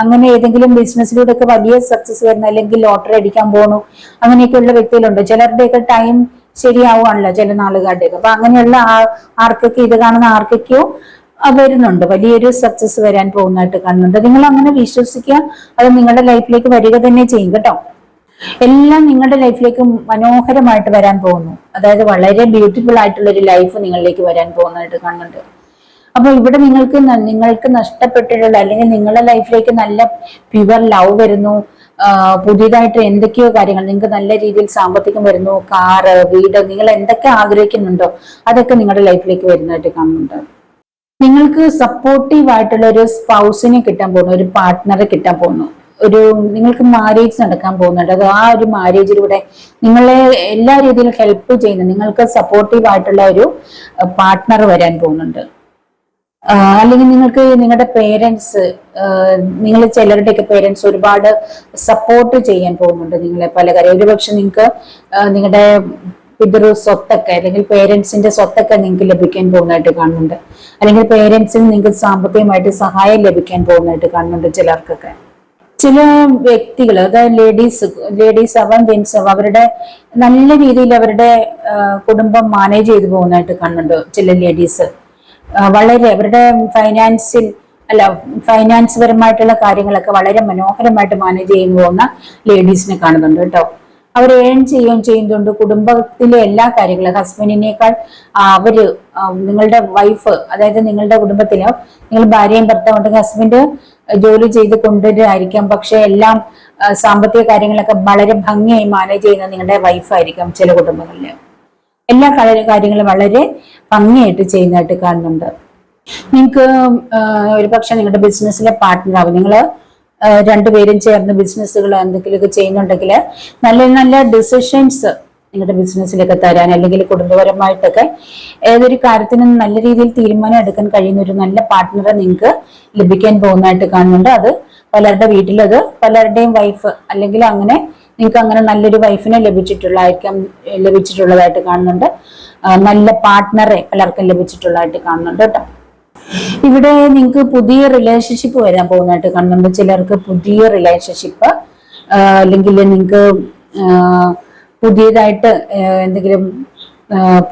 അങ്ങനെ ഏതെങ്കിലും ബിസിനസ്സിലൂടെ ഒക്കെ വലിയ സക്സസ് വരുന്ന, അല്ലെങ്കിൽ ലോട്ടറി അടിക്കാൻ പോകണു, അങ്ങനെയൊക്കെയുള്ള വ്യക്തികളുണ്ട്. ചിലരുടെയൊക്കെ ടൈം ശരിയാവുകയാണല്ലോ ചില നാളുകാരുടെയൊക്കെ. അപ്പൊ അങ്ങനെയുള്ള ആർക്കൊക്കെ ഇത് കാണുന്ന ആർക്കൊക്കെയോ വരുന്നുണ്ട്, വലിയൊരു സക്സസ് വരാൻ പോകുന്നതായിട്ട് കാണുന്നുണ്ട്. നിങ്ങൾ അങ്ങനെ വിശ്വസിക്കുക, അത് നിങ്ങളുടെ ലൈഫിലേക്ക് വരിക തന്നെ ചെയ്യും കേട്ടോ. എല്ലാം നിങ്ങളുടെ ലൈഫിലേക്ക് മനോഹരമായിട്ട് വരാൻ പോകുന്നു. അതായത് വളരെ ബ്യൂട്ടിഫുൾ ആയിട്ടുള്ള ഒരു ലൈഫ് നിങ്ങളിലേക്ക് വരാൻ പോകുന്നതായിട്ട് കാണുന്നുണ്ട്. അപ്പൊ ഇവിടെ നിങ്ങൾക്ക് നഷ്ടപ്പെട്ടിട്ടുള്ള, അല്ലെങ്കിൽ നിങ്ങളുടെ ലൈഫിലേക്ക് നല്ല പ്യുവർ ലവ് വരുന്നു, പുതിയതായിട്ട് എന്തൊക്കെയോ കാര്യങ്ങൾ, നിങ്ങൾക്ക് നല്ല രീതിയിൽ സാമ്പത്തികം വരുന്നു, കാറ്, വീട്, നിങ്ങൾ എന്തൊക്കെ ആഗ്രഹിക്കുന്നുണ്ടോ അതൊക്കെ നിങ്ങളുടെ ലൈഫിലേക്ക് വരുന്നതായിട്ട് കാണുന്നുണ്ട്. നിങ്ങൾക്ക് സപ്പോർട്ടീവ് ആയിട്ടുള്ള ഒരു സ്പൗസിനെ കിട്ടാൻ പോകുന്നു, ഒരു പാർട്ട്ണറെ കിട്ടാൻ പോകുന്നു, നിങ്ങൾക്ക് മാരേജ് നടക്കാൻ പോകുന്നുണ്ട്. അത് ആ ഒരു മാരേജിലൂടെ നിങ്ങളെ എല്ലാ രീതിയിലും ഹെൽപ്പ് ചെയ്യുന്ന, നിങ്ങൾക്ക് സപ്പോർട്ടീവ് ആയിട്ടുള്ള ഒരു പാർട്ട്ണർ വരാൻ പോകുന്നുണ്ട്. അല്ലെങ്കിൽ നിങ്ങൾക്ക് നിങ്ങളുടെ പേരൻസ്, നിങ്ങൾ ചിലരുടെയൊക്കെ പേരൻസ് ഒരുപാട് സപ്പോർട്ട് ചെയ്യാൻ പോകുന്നുണ്ട് നിങ്ങളെ പല കാര്യം. ഒരുപക്ഷെ നിങ്ങൾക്ക് നിങ്ങളുടെ പിതൃ സ്വത്തൊക്കെ, അല്ലെങ്കിൽ പേരൻസിന്റെ സ്വത്തൊക്കെ നിങ്ങൾക്ക് ലഭിക്കാൻ പോകുന്നതായിട്ട് കാണുന്നുണ്ട്. അല്ലെങ്കിൽ പേരൻസിന് നിങ്ങൾക്ക് സാമ്പത്തികമായിട്ട് സഹായം ലഭിക്കാൻ പോകുന്നതായിട്ട് കാണുന്നുണ്ട് ചിലർക്കൊക്കെ. ചില വ്യക്തികൾ, അതായത് ലേഡീസ് ആവാം, ജെന്റ്സ് ആവാം, അവരുടെ നല്ല രീതിയിൽ അവരുടെ കുടുംബം മാനേജ് ചെയ്തു പോകുന്നതായിട്ട് കാണുന്നുണ്ട്. ചില ലേഡീസ് വളരെ അവരുടെ ഫൈനാൻസ് പരമായിട്ടുള്ള കാര്യങ്ങളൊക്കെ വളരെ മനോഹരമായിട്ട് മാനേജ് ചെയ്തു പോകുന്ന ലേഡീസിനെ കാണുന്നുണ്ട് കേട്ടോ. അവർ ഏൺ ചെയ്യുന്നുണ്ട് കുടുംബത്തിലെ എല്ലാ കാര്യങ്ങളും. ഹസ്ബൻഡിനേക്കാൾ നിങ്ങളുടെ വൈഫ്, അതായത് നിങ്ങളുടെ കുടുംബത്തിലോ നിങ്ങൾ ഭാര്യയും ഭർത്താവും ഉണ്ടെങ്കിൽ ഹസ്ബൻഡ് ജോലി ചെയ്ത് കൊണ്ടുവരായിരിക്കാം, പക്ഷെ എല്ലാം സാമ്പത്തിക കാര്യങ്ങളൊക്കെ വളരെ ഭംഗിയായി മാനേജ് ചെയ്യുന്ന നിങ്ങളുടെ വൈഫായിരിക്കാം ചില കുടുംബങ്ങളില്. എല്ലാ കാര്യങ്ങളും വളരെ ഭംഗിയായിട്ട് ചെയ്യുന്നതായിട്ട് കാണുന്നുണ്ട്. നിങ്ങൾക്ക് ഒരു പക്ഷെ നിങ്ങളുടെ ബിസിനസ്സിലെ പാർട്ട്ണർ ആവും. നിങ്ങൾ രണ്ടുപേരും ചേർന്ന് ബിസിനസ്സുകൾ എന്തെങ്കിലുമൊക്കെ ചെയ്യുന്നുണ്ടെങ്കിൽ നല്ല നല്ല ഡിസിഷൻസ് നിങ്ങളുടെ ബിസിനസ്സിലൊക്കെ തരാൻ, അല്ലെങ്കിൽ കുടുംബപരമായിട്ടൊക്കെ ഏതൊരു കാര്യത്തിനും നല്ല രീതിയിൽ തീരുമാനം എടുക്കാൻ കഴിയുന്ന ഒരു നല്ല പാർട്ട്ണറെ നിങ്ങൾക്ക് ലഭിക്കാൻ പോകുന്നതായിട്ട് കാണുന്നുണ്ട്. അത് പലരുടെ വീട്ടിലത് പലരുടെയും വൈഫ്, അല്ലെങ്കിൽ അങ്ങനെ നിങ്ങൾക്ക് അങ്ങനെ നല്ലൊരു വൈഫിനെ ലഭിച്ചിട്ടുള്ളതായിട്ട് കാണുന്നുണ്ട്. നല്ല പാർട്ട്ണറെ പലർക്കും ലഭിച്ചിട്ടുള്ളതായിട്ട് കാണുന്നുണ്ട് കേട്ടോ. ഇവിടെ നിങ്ങൾക്ക് പുതിയ റിലേഷൻഷിപ്പ് വരാൻ പോകുന്നതായിട്ട് കാണുന്നുണ്ട്. ചിലർക്ക് പുതിയ റിലേഷൻഷിപ്പ്, അല്ലെങ്കിൽ നിങ്ങൾക്ക് പുതിയതായിട്ട് എന്തെങ്കിലും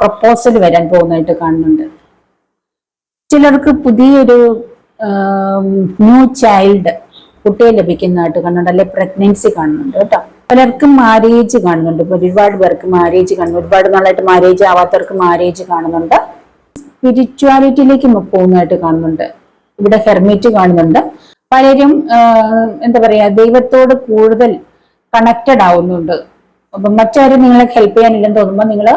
പ്രപ്പോസൽ വരാൻ പോകുന്നതായിട്ട് കാണുന്നുണ്ട്. ചിലർക്ക് പുതിയൊരു ന്യൂ ചൈൽഡ് കുട്ടിയെ ലഭിക്കുന്നതായിട്ട് കാണുന്നുണ്ട്, അല്ലെ പ്രഗ്നൻസി കാണുന്നുണ്ട് കേട്ടോ. പലർക്കും മാരേജ് കാണുന്നുണ്ട്. ഇപ്പൊ ഒരുപാട് പേർക്ക് മാരേജ് കാണുന്നു, ഒരുപാട് നാളായിട്ട് മാരേജ് ആവാത്തവർക്ക് മാരേജ് കാണുന്നുണ്ട്. സ്പിരിച്വാലിറ്റിയിലേക്ക് പോകുന്നതായിട്ട് കാണുന്നുണ്ട്. ഇവിടെ ഹെർമിറ്റ് കാണുന്നുണ്ട്. പലരും എന്താ പറയാ, ദൈവത്തോട് കൂടുതൽ കണക്റ്റഡ് ആവുന്നുണ്ട്. അപ്പൊ മറ്റാരും നിങ്ങളെ ഹെൽപ്പ് ചെയ്യാനില്ലെന്ന് തോന്നുമ്പോൾ നിങ്ങൾ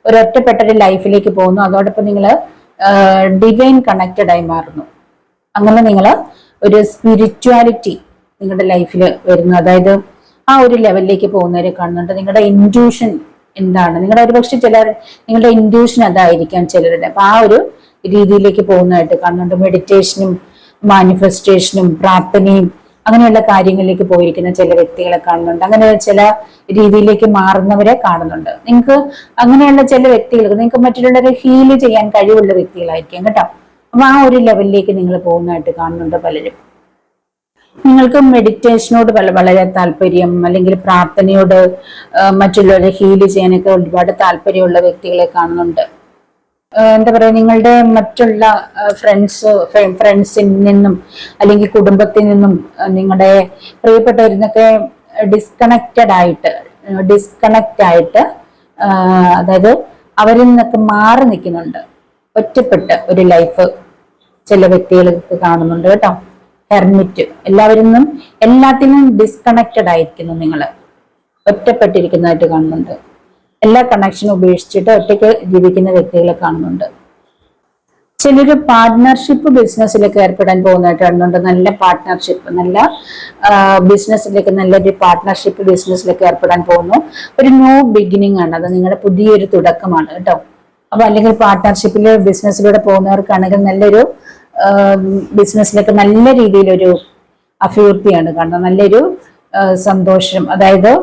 ഒരൊറ്റപ്പെട്ടൊരു ലൈഫിലേക്ക് പോകുന്നു. അതോടൊപ്പം നിങ്ങൾ ഡിവൈൻ കണക്റ്റഡ് ആയി മാറുന്നു. അങ്ങനെ നിങ്ങൾ ഒരു സ്പിരിച്വാലിറ്റി നിങ്ങളുടെ ലൈഫിൽ വരുന്നു. അതായത് ആ ഒരു ലെവലിലേക്ക് പോകുന്നവരെ കാണുന്നുണ്ട്. നിങ്ങളുടെ ഇൻറ്റ്യൂഷൻ എന്താണ്, നിങ്ങളുടെ ഒരുപക്ഷെ നിങ്ങളുടെ ഇൻറ്റ്യൂഷൻ അതായിരിക്കാം ചിലരുടെ. അപ്പൊ ആ ഒരു രീതിയിലേക്ക് പോകുന്നതായിട്ട് കാണുന്നുണ്ട്. മെഡിറ്റേഷനും മാനിഫെസ്റ്റേഷനും പ്രാർത്ഥനയും അങ്ങനെയുള്ള കാര്യങ്ങളിലേക്ക് പോയിരിക്കുന്ന ചില വ്യക്തികളെ കാണുന്നുണ്ട്. അങ്ങനെ ചില രീതിയിലേക്ക് മാറുന്നവരെ കാണുന്നുണ്ട്. നിങ്ങൾക്ക് അങ്ങനെയുള്ള ചില വ്യക്തികൾക്ക് നിങ്ങൾക്ക് മറ്റുള്ളവരെ ഹീല് ചെയ്യാൻ കഴിവുള്ള വ്യക്തികളായിരിക്കും കേട്ടോ. അപ്പൊ ആ ഒരു ലെവലിലേക്ക് നിങ്ങൾ പോകുന്നതായിട്ട് കാണുന്നുണ്ട് പലരും. നിങ്ങൾക്ക് മെഡിറ്റേഷനോട് വളരെ താല്പര്യം, അല്ലെങ്കിൽ പ്രാർത്ഥനയോട് മറ്റുള്ളവരെ ഹീല് ചെയ്യാനൊക്കെ ഒരുപാട് താല്പര്യമുള്ള വ്യക്തികളെ കാണുന്നുണ്ട്. എന്താ പറയുക, നിങ്ങളുടെ മറ്റുള്ള ഫ്രണ്ട്സിൽ നിന്നും അല്ലെങ്കിൽ കുടുംബത്തിൽ നിന്നും നിങ്ങളുടെ പ്രിയപ്പെട്ടവരിൽ നിന്നൊക്കെ ഡിസ്കണക്റ്റ് ആയിട്ട് അതായത് അവരിൽ നിന്നൊക്കെ മാറി നിൽക്കുന്നുണ്ട്. ഒറ്റപ്പെട്ട് ഒരു ലൈഫ് ചില വ്യക്തികൾക്ക് കാണുന്നുണ്ട് കേട്ടോ. ഹെർമിറ്റ്, എല്ലാത്തിനും ഡിസ്കണക്റ്റഡ് ആയിരിക്കുന്നു. നിങ്ങൾ ഒറ്റപ്പെട്ടിരിക്കുന്നതായിട്ട് കാണുന്നുണ്ട്. എല്ലാ കണക്ഷനും ഉപേക്ഷിച്ചിട്ട് ഒറ്റയ്ക്ക് ജീവിക്കുന്ന വ്യക്തികളെ കാണുന്നുണ്ട്. ചിലര് പാർട്ട്ണർഷിപ്പ് ബിസിനസ്സിലേക്ക് ഏർപ്പെടാൻ പോകുന്നതായിട്ട് കാണുന്നുണ്ട്. നല്ല പാർട്ട്ണർഷിപ്പ്, നല്ലൊരു പാർട്ട്ണർഷിപ്പ് ബിസിനസ്സിലേക്ക് ഏർപ്പെടാൻ പോകുന്നു. ഒരു ന്യൂ ബിഗിനിങ് ആണ്, അത് നിങ്ങളുടെ പുതിയൊരു തുടക്കമാണ് കേട്ടോ. അപ്പൊ അല്ലെങ്കിൽ പാർട്ട്ണർഷിപ്പില് ബിസിനസ്സിലൂടെ പോകുന്നവർക്കാണെങ്കിൽ നല്ലൊരു ബിസിനസ്സിലേക്ക് നല്ല രീതിയിലൊരു അഭിവൃദ്ധിയാണ് കാണുന്നത്. നല്ലൊരു സന്തോഷം, അതായത്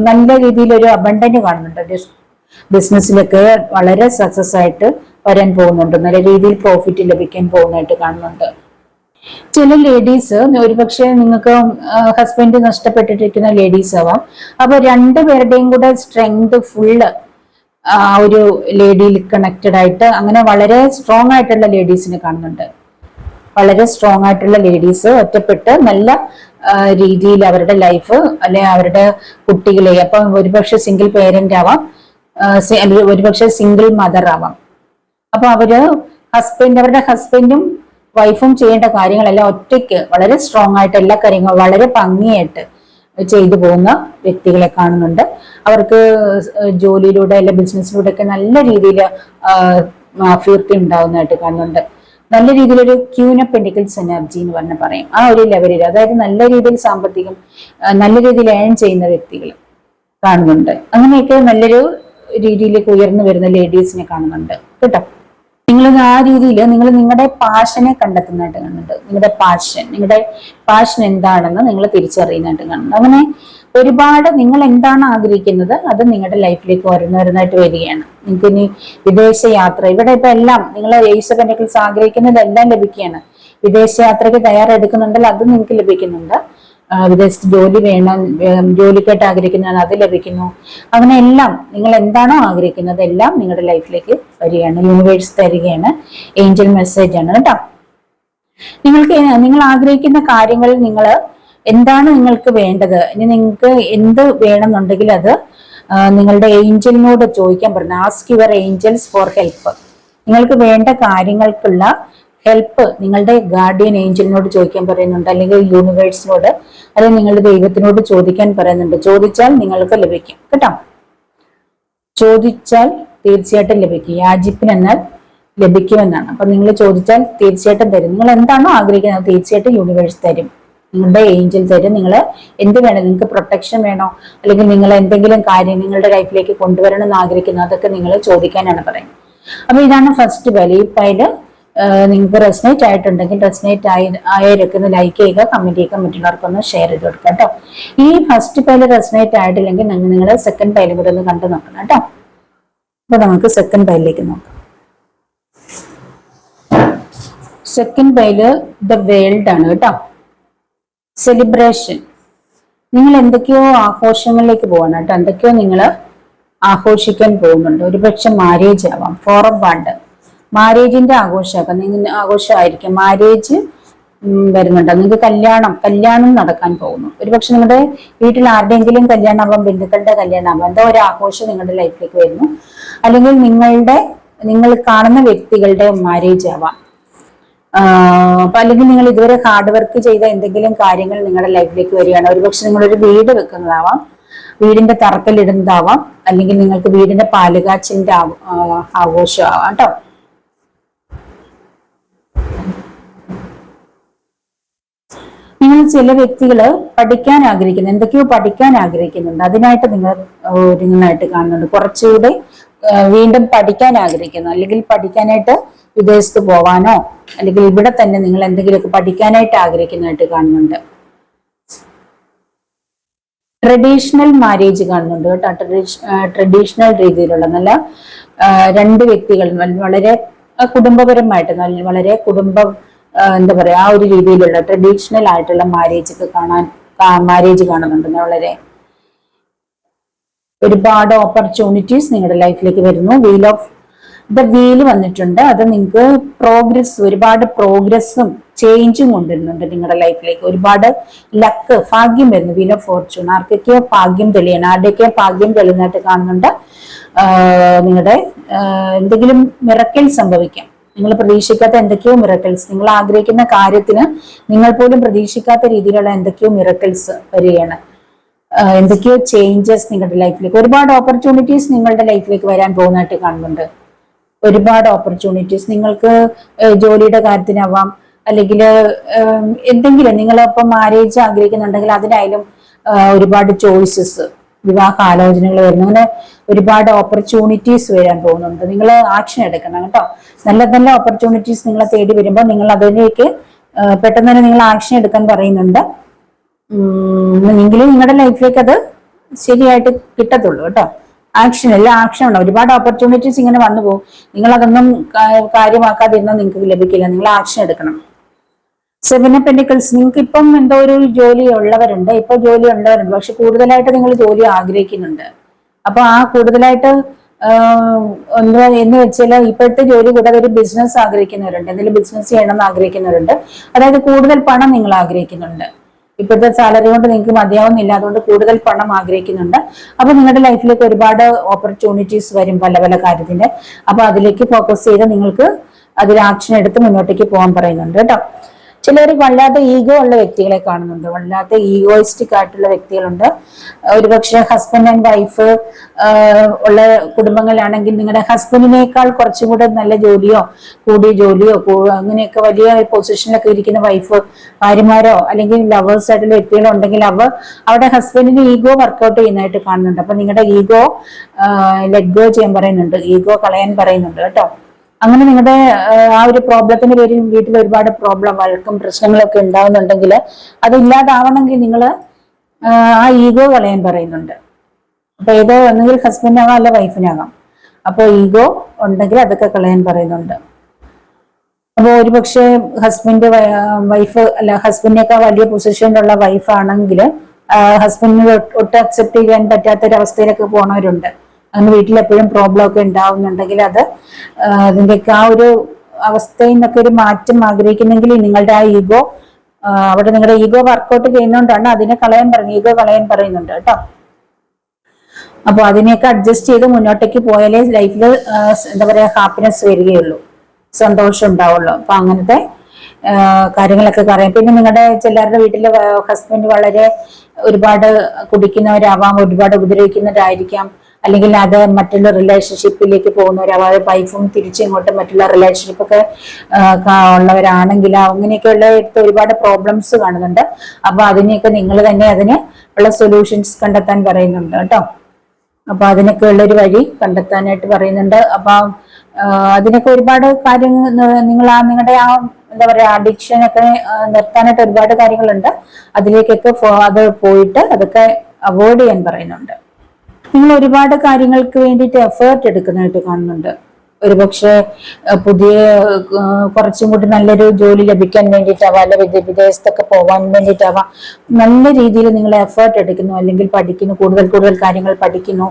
നല്ല രീതിയിലൊരു അബണ്ടന്റ് കാണുന്നുണ്ട്. ബിസിനസ്സിലൊക്കെ വളരെ സക്സസ് ആയിട്ട് വരാൻ പോകുന്നുണ്ട്. നല്ല രീതിയിൽ പ്രോഫിറ്റ് ലഭിക്കാൻ പോകുന്നതായിട്ട് കാണുന്നുണ്ട്. ചില ലേഡീസ്, ഒരുപക്ഷെ നിങ്ങൾക്ക് ഹസ്ബൻഡ് നഷ്ടപ്പെട്ടിരിക്കുന്ന ലേഡീസ് ആവാം. അപ്പൊ രണ്ടുപേരുടെയും കൂടെ സ്ട്രെങ്ത് ഫുള്ള് ഒരു ലേഡിയിൽ കണക്റ്റഡ് ആയിട്ട്, അങ്ങനെ വളരെ സ്ട്രോങ് ആയിട്ടുള്ള ലേഡീസിനെ കാണുന്നുണ്ട്. വളരെ സ്ട്രോങ് ആയിട്ടുള്ള ലേഡീസ് ഒറ്റപ്പെട്ട് നല്ല രീതിയിൽ അവരുടെ ലൈഫ് അല്ലെ അവരുടെ കുട്ടികളെ, അപ്പൊ ഒരുപക്ഷെ സിംഗിൾ പേരന്റ് ആവാം, ഒരുപക്ഷെ സിംഗിൾ മദർ ആവാം. അപ്പൊ അവരുടെ ഹസ്ബൻഡും വൈഫും ചെയ്യേണ്ട കാര്യങ്ങളെല്ലാം ഒറ്റയ്ക്ക് വളരെ സ്ട്രോങ് ആയിട്ട് എല്ലാ കാര്യങ്ങളും വളരെ ഭംഗിയായിട്ട് ചെയ്തു പോകുന്ന വ്യക്തികളെ കാണുന്നുണ്ട്. അവർക്ക് ജോലിയിലൂടെ അല്ലെ ബിസിനസ്സിലൂടെ ഒക്കെ നല്ല രീതിയിൽ അഭിവൃദ്ധി ഉണ്ടാകുന്നതായിട്ട് കാണുന്നുണ്ട്. നല്ല രീതിയിലൊരു ക്യൂൻ ഓഫ് പെന്റിക്കിൾസ് എനർജി എന്ന് പറഞ്ഞ പറയും. ആ ഒരു ലെവലിൽ, അതായത് നല്ല രീതിയിൽ സാമ്പത്തികം നല്ല രീതിയിൽ ഏൺ ചെയ്യുന്ന വ്യക്തികൾ കാണുന്നുണ്ട്. അങ്ങനെയൊക്കെ നല്ലൊരു രീതിയിലേക്ക് ഉയർന്നു വരുന്ന ലേഡീസിനെ കാണുന്നുണ്ട് കേട്ടോ. നിങ്ങൾ ആ രീതിയിൽ നിങ്ങളുടെ പാഷനെ കണ്ടെത്തുന്നതായിട്ട് കാണുന്നുണ്ട്. നിങ്ങളുടെ പാഷൻ എന്താണെന്ന് നിങ്ങൾ തിരിച്ചറിയുന്നതായിട്ട് കാണുന്നുണ്ട്. അങ്ങനെ ഒരുപാട് നിങ്ങൾ എന്താണ് ആഗ്രഹിക്കുന്നത് അത് നിങ്ങളുടെ ലൈഫിലേക്ക് വരുന്നതായിട്ട് വരികയാണ്. നിങ്ങൾക്ക് ഇനി വിദേശ യാത്ര, ഇവിടെ ഇപ്പൊ എല്ലാം നിങ്ങൾ ഏസ് ഓഫ് പെന്റക്കിൾസ് ആഗ്രഹിക്കുന്നതെല്ലാം ലഭിക്കുകയാണ്. വിദേശ യാത്രയ്ക്ക് തയ്യാറെടുക്കുന്നുണ്ടെങ്കിൽ അത് നിങ്ങൾക്ക് ലഭിക്കുന്നുണ്ട്. വിദേശത്ത് ജോലി വേണം, ജോലിക്കായിട്ട് ആഗ്രഹിക്കുന്നതാണ്, അത് ലഭിക്കുന്നു. അങ്ങനെ എല്ലാം നിങ്ങൾ എന്താണോ ആഗ്രഹിക്കുന്നത് എല്ലാം നിങ്ങളുടെ ലൈഫിലേക്ക് വരികയാണ്. യൂണിവേഴ്സ് തരികയാണ്. ഏഞ്ചൽ മെസ്സേജ് ആണ് കേട്ടോ. നിങ്ങൾ ആഗ്രഹിക്കുന്ന കാര്യങ്ങൾ എന്താണ് നിങ്ങൾക്ക് വേണ്ടത്, ഇനി നിങ്ങൾക്ക് എന്ത് വേണമെന്നുണ്ടെങ്കിൽ അത് നിങ്ങളുടെ ഏഞ്ചലിനോട് ചോദിക്കാൻ പറഞ്ഞു. Ask your Angeles for help. നിങ്ങൾക്ക് വേണ്ട കാര്യങ്ങൾക്കുള്ള ഹെൽപ്പ് നിങ്ങളുടെ ഗാർഡിയൻ ഏഞ്ചലിനോട് ചോദിക്കാൻ പറയുന്നുണ്ട്, അല്ലെങ്കിൽ യൂണിവേഴ്സിനോട് അല്ലെങ്കിൽ നിങ്ങളുടെ ദൈവത്തിനോട് ചോദിക്കാൻ പറയുന്നുണ്ട്. ചോദിച്ചാൽ നിങ്ങൾക്ക് ലഭിക്കും കേട്ടോ. ചോദിച്ചാൽ തീർച്ചയായിട്ടും ലഭിക്കും. യാചിപ്പിനെന്നാൽ ലഭിക്കുമെന്നാണ്. അപ്പൊ നിങ്ങൾ ചോദിച്ചാൽ തീർച്ചയായിട്ടും തരും. നിങ്ങൾ എന്താണോ ആഗ്രഹിക്കുന്നത് തീർച്ചയായിട്ടും യൂണിവേഴ്സ് തരും. നിങ്ങളുടെ ഏഞ്ചൽ തരും. നിങ്ങൾ എന്ത് വേണം, നിങ്ങൾക്ക് പ്രൊട്ടക്ഷൻ വേണോ, അല്ലെങ്കിൽ നിങ്ങൾ എന്തെങ്കിലും കാര്യം നിങ്ങളുടെ ലൈഫിലേക്ക് കൊണ്ടുവരണം എന്ന് ആഗ്രഹിക്കുന്നു, അതൊക്കെ നിങ്ങൾ ചോദിക്കാനാണ് പറയുന്നത്. അപ്പൊ ഇതാണ് ഫസ്റ്റ് പൈൽ. ഈ പൈല് നിങ്ങൾക്ക് റെസനേറ്റ് ആയിട്ടുണ്ടെങ്കിൽ റെസനേറ്റ് ആയവരൊക്കെ ഒന്ന് ലൈക്ക് ചെയ്യുക, കമന്റ് ചെയ്യുക, മറ്റുള്ളവർക്കൊന്ന് ഷെയർ ചെയ്ത് കൊടുക്കുക കേട്ടോ. ഈ ഫസ്റ്റ് പൈല് റെസനേറ്റ് ആയിട്ടില്ലെങ്കിൽ നിങ്ങൾ സെക്കൻഡ് പൈലും കൂടെ ഒന്ന് കണ്ടു നോക്കണം കേട്ടോ. അപ്പൊ നമുക്ക് സെക്കൻഡ് പൈലിലേക്ക് നോക്കാം. സെക്കൻഡ് പൈല് ദ വേൾഡ് ആണ് കേട്ടോ. സെലിബ്രേഷൻ. നിങ്ങൾ എന്തൊക്കെയോ ആഘോഷങ്ങളിലേക്ക് പോകണം കേട്ടോ. എന്തൊക്കെയോ നിങ്ങൾ ആഘോഷിക്കാൻ പോകുന്നുണ്ട്. ഒരുപക്ഷെ മാരേജ് ആവാം. ഫോർ ഓഫ് വാണ്ട്, മാരേജിന്റെ ആഘോഷമായിരിക്കും. മാരേജ് വരുന്നുണ്ട്. നിങ്ങൾക്ക് കല്യാണം നടക്കാൻ പോകുന്നു. ഒരുപക്ഷെ നിങ്ങളുടെ വീട്ടിൽ ആരുടെയെങ്കിലും കല്യാണം ആവാം, ബന്ധുക്കളുടെ കല്യാണം ആവാം. എന്തോ ഒരു ആഘോഷം നിങ്ങളുടെ ലൈഫിലേക്ക് വരുന്നു. അല്ലെങ്കിൽ നിങ്ങൾ കാണുന്ന വ്യക്തികളുടെ മാരേജ് ആവാം. അപ്പൊ അല്ലെങ്കിൽ നിങ്ങൾ ഇതുവരെ ഹാർഡ് വർക്ക് ചെയ്ത എന്തെങ്കിലും കാര്യങ്ങൾ നിങ്ങളുടെ ലൈഫിലേക്ക് വരികയാണ്. ഒരുപക്ഷെ നിങ്ങളൊരു വീട് വെക്കുന്നതാവാം, വീടിന്റെ തറക്കല്ലിടുന്നതാവാം, അല്ലെങ്കിൽ നിങ്ങൾക്ക് വീടിന്റെ പാലുകാച്ചിന്റെ ആഘോഷമാവാം കേട്ടോ. നിങ്ങൾ ചില വ്യക്തികള് പഠിക്കാൻ ആഗ്രഹിക്കുന്നു, എന്തൊക്കെയോ പഠിക്കാൻ ആഗ്രഹിക്കുന്നുണ്ട്. അതിനായിട്ട് നിങ്ങൾ ഒരുങ്ങുന്നതായിട്ട് കാണുന്നുണ്ട്. കുറച്ചുകൂടെ വീണ്ടും പഠിക്കാൻ ആഗ്രഹിക്കുന്നു, അല്ലെങ്കിൽ പഠിക്കാനായിട്ട് വിദേശത്ത് പോവാനോ അല്ലെങ്കിൽ ഇവിടെ തന്നെ നിങ്ങൾ എന്തെങ്കിലുമൊക്കെ പഠിക്കാനായിട്ട് ആഗ്രഹിക്കുന്നതായിട്ട് കാണുന്നുണ്ട്. ട്രഡീഷണൽ മാരേജ് കാണുന്നുണ്ട് കേട്ടോ. ട്രഡീഷണൽ രീതിയിലുള്ള നല്ല രണ്ട് വ്യക്തികൾ വളരെ കുടുംബപരമായിട്ട് വളരെ എന്താ പറയാ ആ ഒരു രീതിയിലുള്ള ട്രഡീഷണൽ ആയിട്ടുള്ള മാരേജ് കാണുന്നുണ്ട്. വളരെ ഒരുപാട് ഓപ്പർച്യൂണിറ്റീസ് നിങ്ങളുടെ ലൈഫിലേക്ക് വരുന്നു. ദ വീല് വന്നിട്ടുണ്ട്. അത് നിങ്ങൾക്ക് പ്രോഗ്രസ്, ഒരുപാട് പ്രോഗ്രസ്സും ചേഞ്ചും കൊണ്ടുവരുന്നുണ്ട് നിങ്ങളുടെ ലൈഫിലേക്ക്. ഒരുപാട് ലക്ക്, ഭാഗ്യം വരുന്നു. Wheel of Fortune. ആർക്കൊക്കെയോ ഭാഗ്യം തെളിയണം, ആരുടെയൊക്കെയോ ഭാഗ്യം തെളിയുന്നതായിട്ട് കാണുന്നുണ്ട്. നിങ്ങളുടെ എന്തെങ്കിലും മിറക്കിൾ സംഭവിക്കാം. നിങ്ങൾ പ്രതീക്ഷിക്കാത്ത എന്തൊക്കെയോ മിറക്കിൾസ്, നിങ്ങൾ ആഗ്രഹിക്കുന്ന കാര്യത്തിന് നിങ്ങൾ പോലും പ്രതീക്ഷിക്കാത്ത രീതിയിലുള്ള എന്തൊക്കെയോ മിറക്കിൾസ് വരികയാണ്. എന്തൊക്കെയോ ചേഞ്ചസ് നിങ്ങളുടെ ലൈഫിലേക്ക്, ഒരുപാട് ഓപ്പർച്യൂണിറ്റീസ് നിങ്ങളുടെ ലൈഫിലേക്ക് വരാൻ പോകുന്നതായിട്ട് കാണുന്നുണ്ട്. ഒരുപാട് ഓപ്പർച്യൂണിറ്റീസ് നിങ്ങൾക്ക് ജോലിയുടെ കാര്യത്തിനാവാം, അല്ലെങ്കിൽ എന്തെങ്കിലും നിങ്ങളിപ്പം മാരേജ് ആഗ്രഹിക്കുന്നുണ്ടെങ്കിൽ അതിനായാലും ഒരുപാട് ചോയ്സസ്, വിവാഹ ആലോചനകൾ വരുന്നു. അങ്ങനെ ഒരുപാട് ഓപ്പർച്യൂണിറ്റീസ് വരാൻ പോകുന്നുണ്ട്. നിങ്ങൾ ആക്ഷൻ എടുക്കണം കേട്ടോ. നല്ല നല്ല ഓപ്പർച്യൂണിറ്റീസ് നിങ്ങളെ തേടി വരുമ്പോൾ നിങ്ങൾ അതിലേക്ക് പെട്ടെന്ന് തന്നെ നിങ്ങൾ ആക്ഷൻ എടുക്കാൻ പറയുന്നുണ്ട്. എങ്കിലും നിങ്ങളുടെ ലൈഫിലേക്ക് അത് ശരിയായിട്ട് കിട്ടത്തുള്ളൂ കേട്ടോ. ആക്ഷൻ, എല്ലാ ആക്ഷൻ ഉണ്ടോ. ഒരുപാട് ഓപ്പർച്യൂണിറ്റീസ് ഇങ്ങനെ വന്നു പോകും. നിങ്ങൾ അതൊന്നും കാര്യമാക്കാതിരുന്നാൽ നിങ്ങൾക്ക് ലഭിക്കില്ല. നിങ്ങൾ ആക്ഷൻ എടുക്കണം. 7 ഓഫ് പെന്റിക്കിൾസ്. നിങ്ങൾക്ക് ഇപ്പം എന്തോ ഒരു ജോലി ഉള്ളവരുണ്ട്, ഇപ്പൊ ജോലി ഉള്ളവരുണ്ട്, പക്ഷെ കൂടുതലായിട്ട് നിങ്ങൾ ജോലി ആഗ്രഹിക്കുന്നുണ്ട്. അപ്പൊ ആ കൂടുതലായിട്ട് എന്ന് വെച്ചാൽ ഇപ്പോഴത്തെ ജോലി കൂടാതെ ഒരു ബിസിനസ് ആഗ്രഹിക്കുന്നവരുണ്ട്, എന്തെങ്കിലും ബിസിനസ് ചെയ്യണം എന്ന് ആഗ്രഹിക്കുന്നവരുണ്ട്. അതായത് കൂടുതൽ പണം നിങ്ങൾ ആഗ്രഹിക്കുന്നുണ്ട്. ഇപ്പോഴത്തെ സാലറി കൊണ്ട് നിങ്ങൾക്ക് മതിയാവുന്നില്ല, അതുകൊണ്ട് കൂടുതൽ പണം ആഗ്രഹിക്കുന്നുണ്ട്. അപ്പൊ നിങ്ങളുടെ ലൈഫിലേക്ക് ഒരുപാട് ഓപ്പർച്യൂണിറ്റീസ് വരും പല പല കാര്യത്തിന്റെ. അപ്പൊ അതിലേക്ക് ഫോക്കസ് ചെയ്ത് നിങ്ങൾക്ക് അതിൽ ആക്ഷൻ എടുത്ത് മുന്നോട്ടേക്ക് പോകാൻ പറയുന്നുണ്ട് കേട്ടോ. ചിലർ വല്ലാത്ത ഈഗോ ഉള്ള വ്യക്തികളെ കാണുന്നുണ്ട്, വല്ലാത്ത ഈഗോയിസ്റ്റിക് ആയിട്ടുള്ള വ്യക്തികളുണ്ട്. ഒരുപക്ഷെ ഹസ്ബൻഡ് ആൻഡ് വൈഫ് ഉള്ള കുടുംബങ്ങളിലാണെങ്കിൽ നിങ്ങളുടെ ഹസ്ബൻഡിനേക്കാൾ കുറച്ചും കൂടെ നല്ല ജോലിയോ, കൂടിയ ജോലിയോ, അങ്ങനെയൊക്കെ വലിയ പൊസിഷനിലൊക്കെ ഇരിക്കുന്ന ഭാര്യമാരോ അല്ലെങ്കിൽ ലവേഴ്സ് ആയിട്ടുള്ള വ്യക്തികളോ ഉണ്ടെങ്കിൽ അവരുടെ ഹസ്ബൻഡിന് ഈഗോ വർക്ക്ഔട്ട് ചെയ്യുന്നതായിട്ട് കാണുന്നുണ്ട്. അപ്പൊ നിങ്ങളുടെ ഈഗോ ലെറ്റ് ഗോ ചെയ്യാൻ പറയുന്നുണ്ട്, ഈഗോ കളയാൻ പറയുന്നുണ്ട് കേട്ടോ. അങ്ങനെ നിങ്ങളുടെ ആ ഒരു പ്രോബ്ലത്തിന്റെ പേരിൽ വീട്ടിൽ ഒരുപാട് പ്രോബ്ലം, വഴക്കും പ്രശ്നങ്ങളൊക്കെ ഉണ്ടാവുന്നുണ്ടെങ്കിൽ അത് ഇല്ലാതാവണമെങ്കിൽ നിങ്ങൾ ആ ഈഗോ കളയാൻ പറയുന്നുണ്ട്. അപ്പൊ ഏതോ ഒന്നുകിൽ ഹസ്ബൻഡാകാം അല്ല വൈഫിനാകാം. അപ്പൊ ഈഗോ ഉണ്ടെങ്കിൽ അതൊക്കെ കളയാൻ പറയുന്നുണ്ട്. അപ്പോൾ ഒരുപക്ഷെ വൈഫ് അല്ല, ഹസ്ബൻഡിനേക്കാൾ വലിയ പൊസിഷനിലുള്ള വൈഫ് ആണെങ്കിൽ ഹസ്ബൻഡിന് ഒട്ടും അക്സെപ്റ്റ് ചെയ്യാൻ പറ്റാത്തൊരവസ്ഥയിലൊക്കെ പോണവരുണ്ട്. അങ്ങനെ വീട്ടിൽ എപ്പോഴും പ്രോബ്ലം ഒക്കെ ഉണ്ടാവുന്നുണ്ടെങ്കിൽ അതിൻ്റെയൊക്കെ ആ ഒരു അവസ്ഥയിൽ നിന്നൊക്കെ ഒരു മാറ്റം ആഗ്രഹിക്കുന്നെങ്കിൽ നിങ്ങളുടെ ആ ഈഗോ, അവിടെ നിങ്ങളുടെ ഈഗോ വർക്ക്ഔട്ട് ചെയ്യുന്നതുകൊണ്ടാണ് അതിനെ കളയാൻ പറയുന്നത്, ഈഗോ കളയാൻ പറയുന്നുണ്ട് കേട്ടോ. അപ്പൊ അതിനെയൊക്കെ അഡ്ജസ്റ്റ് ചെയ്ത് മുന്നോട്ടേക്ക് പോയാലേ ലൈഫിൽ എന്താ പറയാ ഹാപ്പിനെസ് വരികയുള്ളൂ, സന്തോഷം ഉണ്ടാവുള്ളൂ. അപ്പൊ അങ്ങനത്തെ കാര്യങ്ങളൊക്കെ പറയാം. പിന്നെ നിങ്ങളുടെ ചിലരുടെ വീട്ടിലെ ഹസ്ബൻഡ് വളരെ ഒരുപാട് കുടിക്കുന്നവരാവാം, ഒരുപാട് ഉപദ്രവിക്കുന്നവരായിരിക്കാം, അല്ലെങ്കിൽ അത് മറ്റുള്ള റിലേഷൻഷിപ്പിലേക്ക് പോകുന്നവരാവാം. അതായത് വൈഫും തിരിച്ചിങ്ങോട്ട് മറ്റുള്ള റിലേഷൻഷിപ്പൊക്കെ ഉള്ളവരാണെങ്കിൽ അങ്ങനെയൊക്കെയുള്ള ഒരുപാട് പ്രോബ്ലംസ് കാണുന്നുണ്ട്. അപ്പൊ അതിനെയൊക്കെ നിങ്ങൾ തന്നെ അതിന് ഉള്ള സൊല്യൂഷൻസ് കണ്ടെത്താൻ പറയുന്നുണ്ട് കേട്ടോ. അപ്പൊ അതിനൊക്കെ ഉള്ളൊരു വഴി കണ്ടെത്താനായിട്ട് പറയുന്നുണ്ട്. അപ്പൊ അതിനൊക്കെ ഒരുപാട് കാര്യങ്ങൾ നിങ്ങൾ നിങ്ങളുടെ ആ എന്താ പറയാ അഡിക്ഷൻ ഒക്കെ നിർത്താനായിട്ട് ഒരുപാട് കാര്യങ്ങളുണ്ട്. അതിലേക്കൊക്കെ അത് പോയിട്ട് അതൊക്കെ അവോയ്ഡ് ചെയ്യാൻ പറയുന്നുണ്ട്. നിങ്ങൾ ഒരുപാട് കാര്യങ്ങൾക്ക് വേണ്ടിയിട്ട് എഫേർട്ട് എടുക്കുന്നതായിട്ട് കാണുന്നുണ്ട്. ഒരുപക്ഷെ പുതിയ കുറച്ചും കൂടി നല്ലൊരു ജോലി ലഭിക്കാൻ വേണ്ടിയിട്ടാവാം, അല്ലെങ്കിൽ വിദേശത്തൊക്കെ പോകാൻ വേണ്ടിയിട്ടാവാം, നല്ല രീതിയിൽ നിങ്ങൾ എഫേർട്ട് എടുക്കുന്നു, അല്ലെങ്കിൽ പഠിക്കുന്നു, കൂടുതൽ കാര്യങ്ങൾ പഠിക്കുന്നു.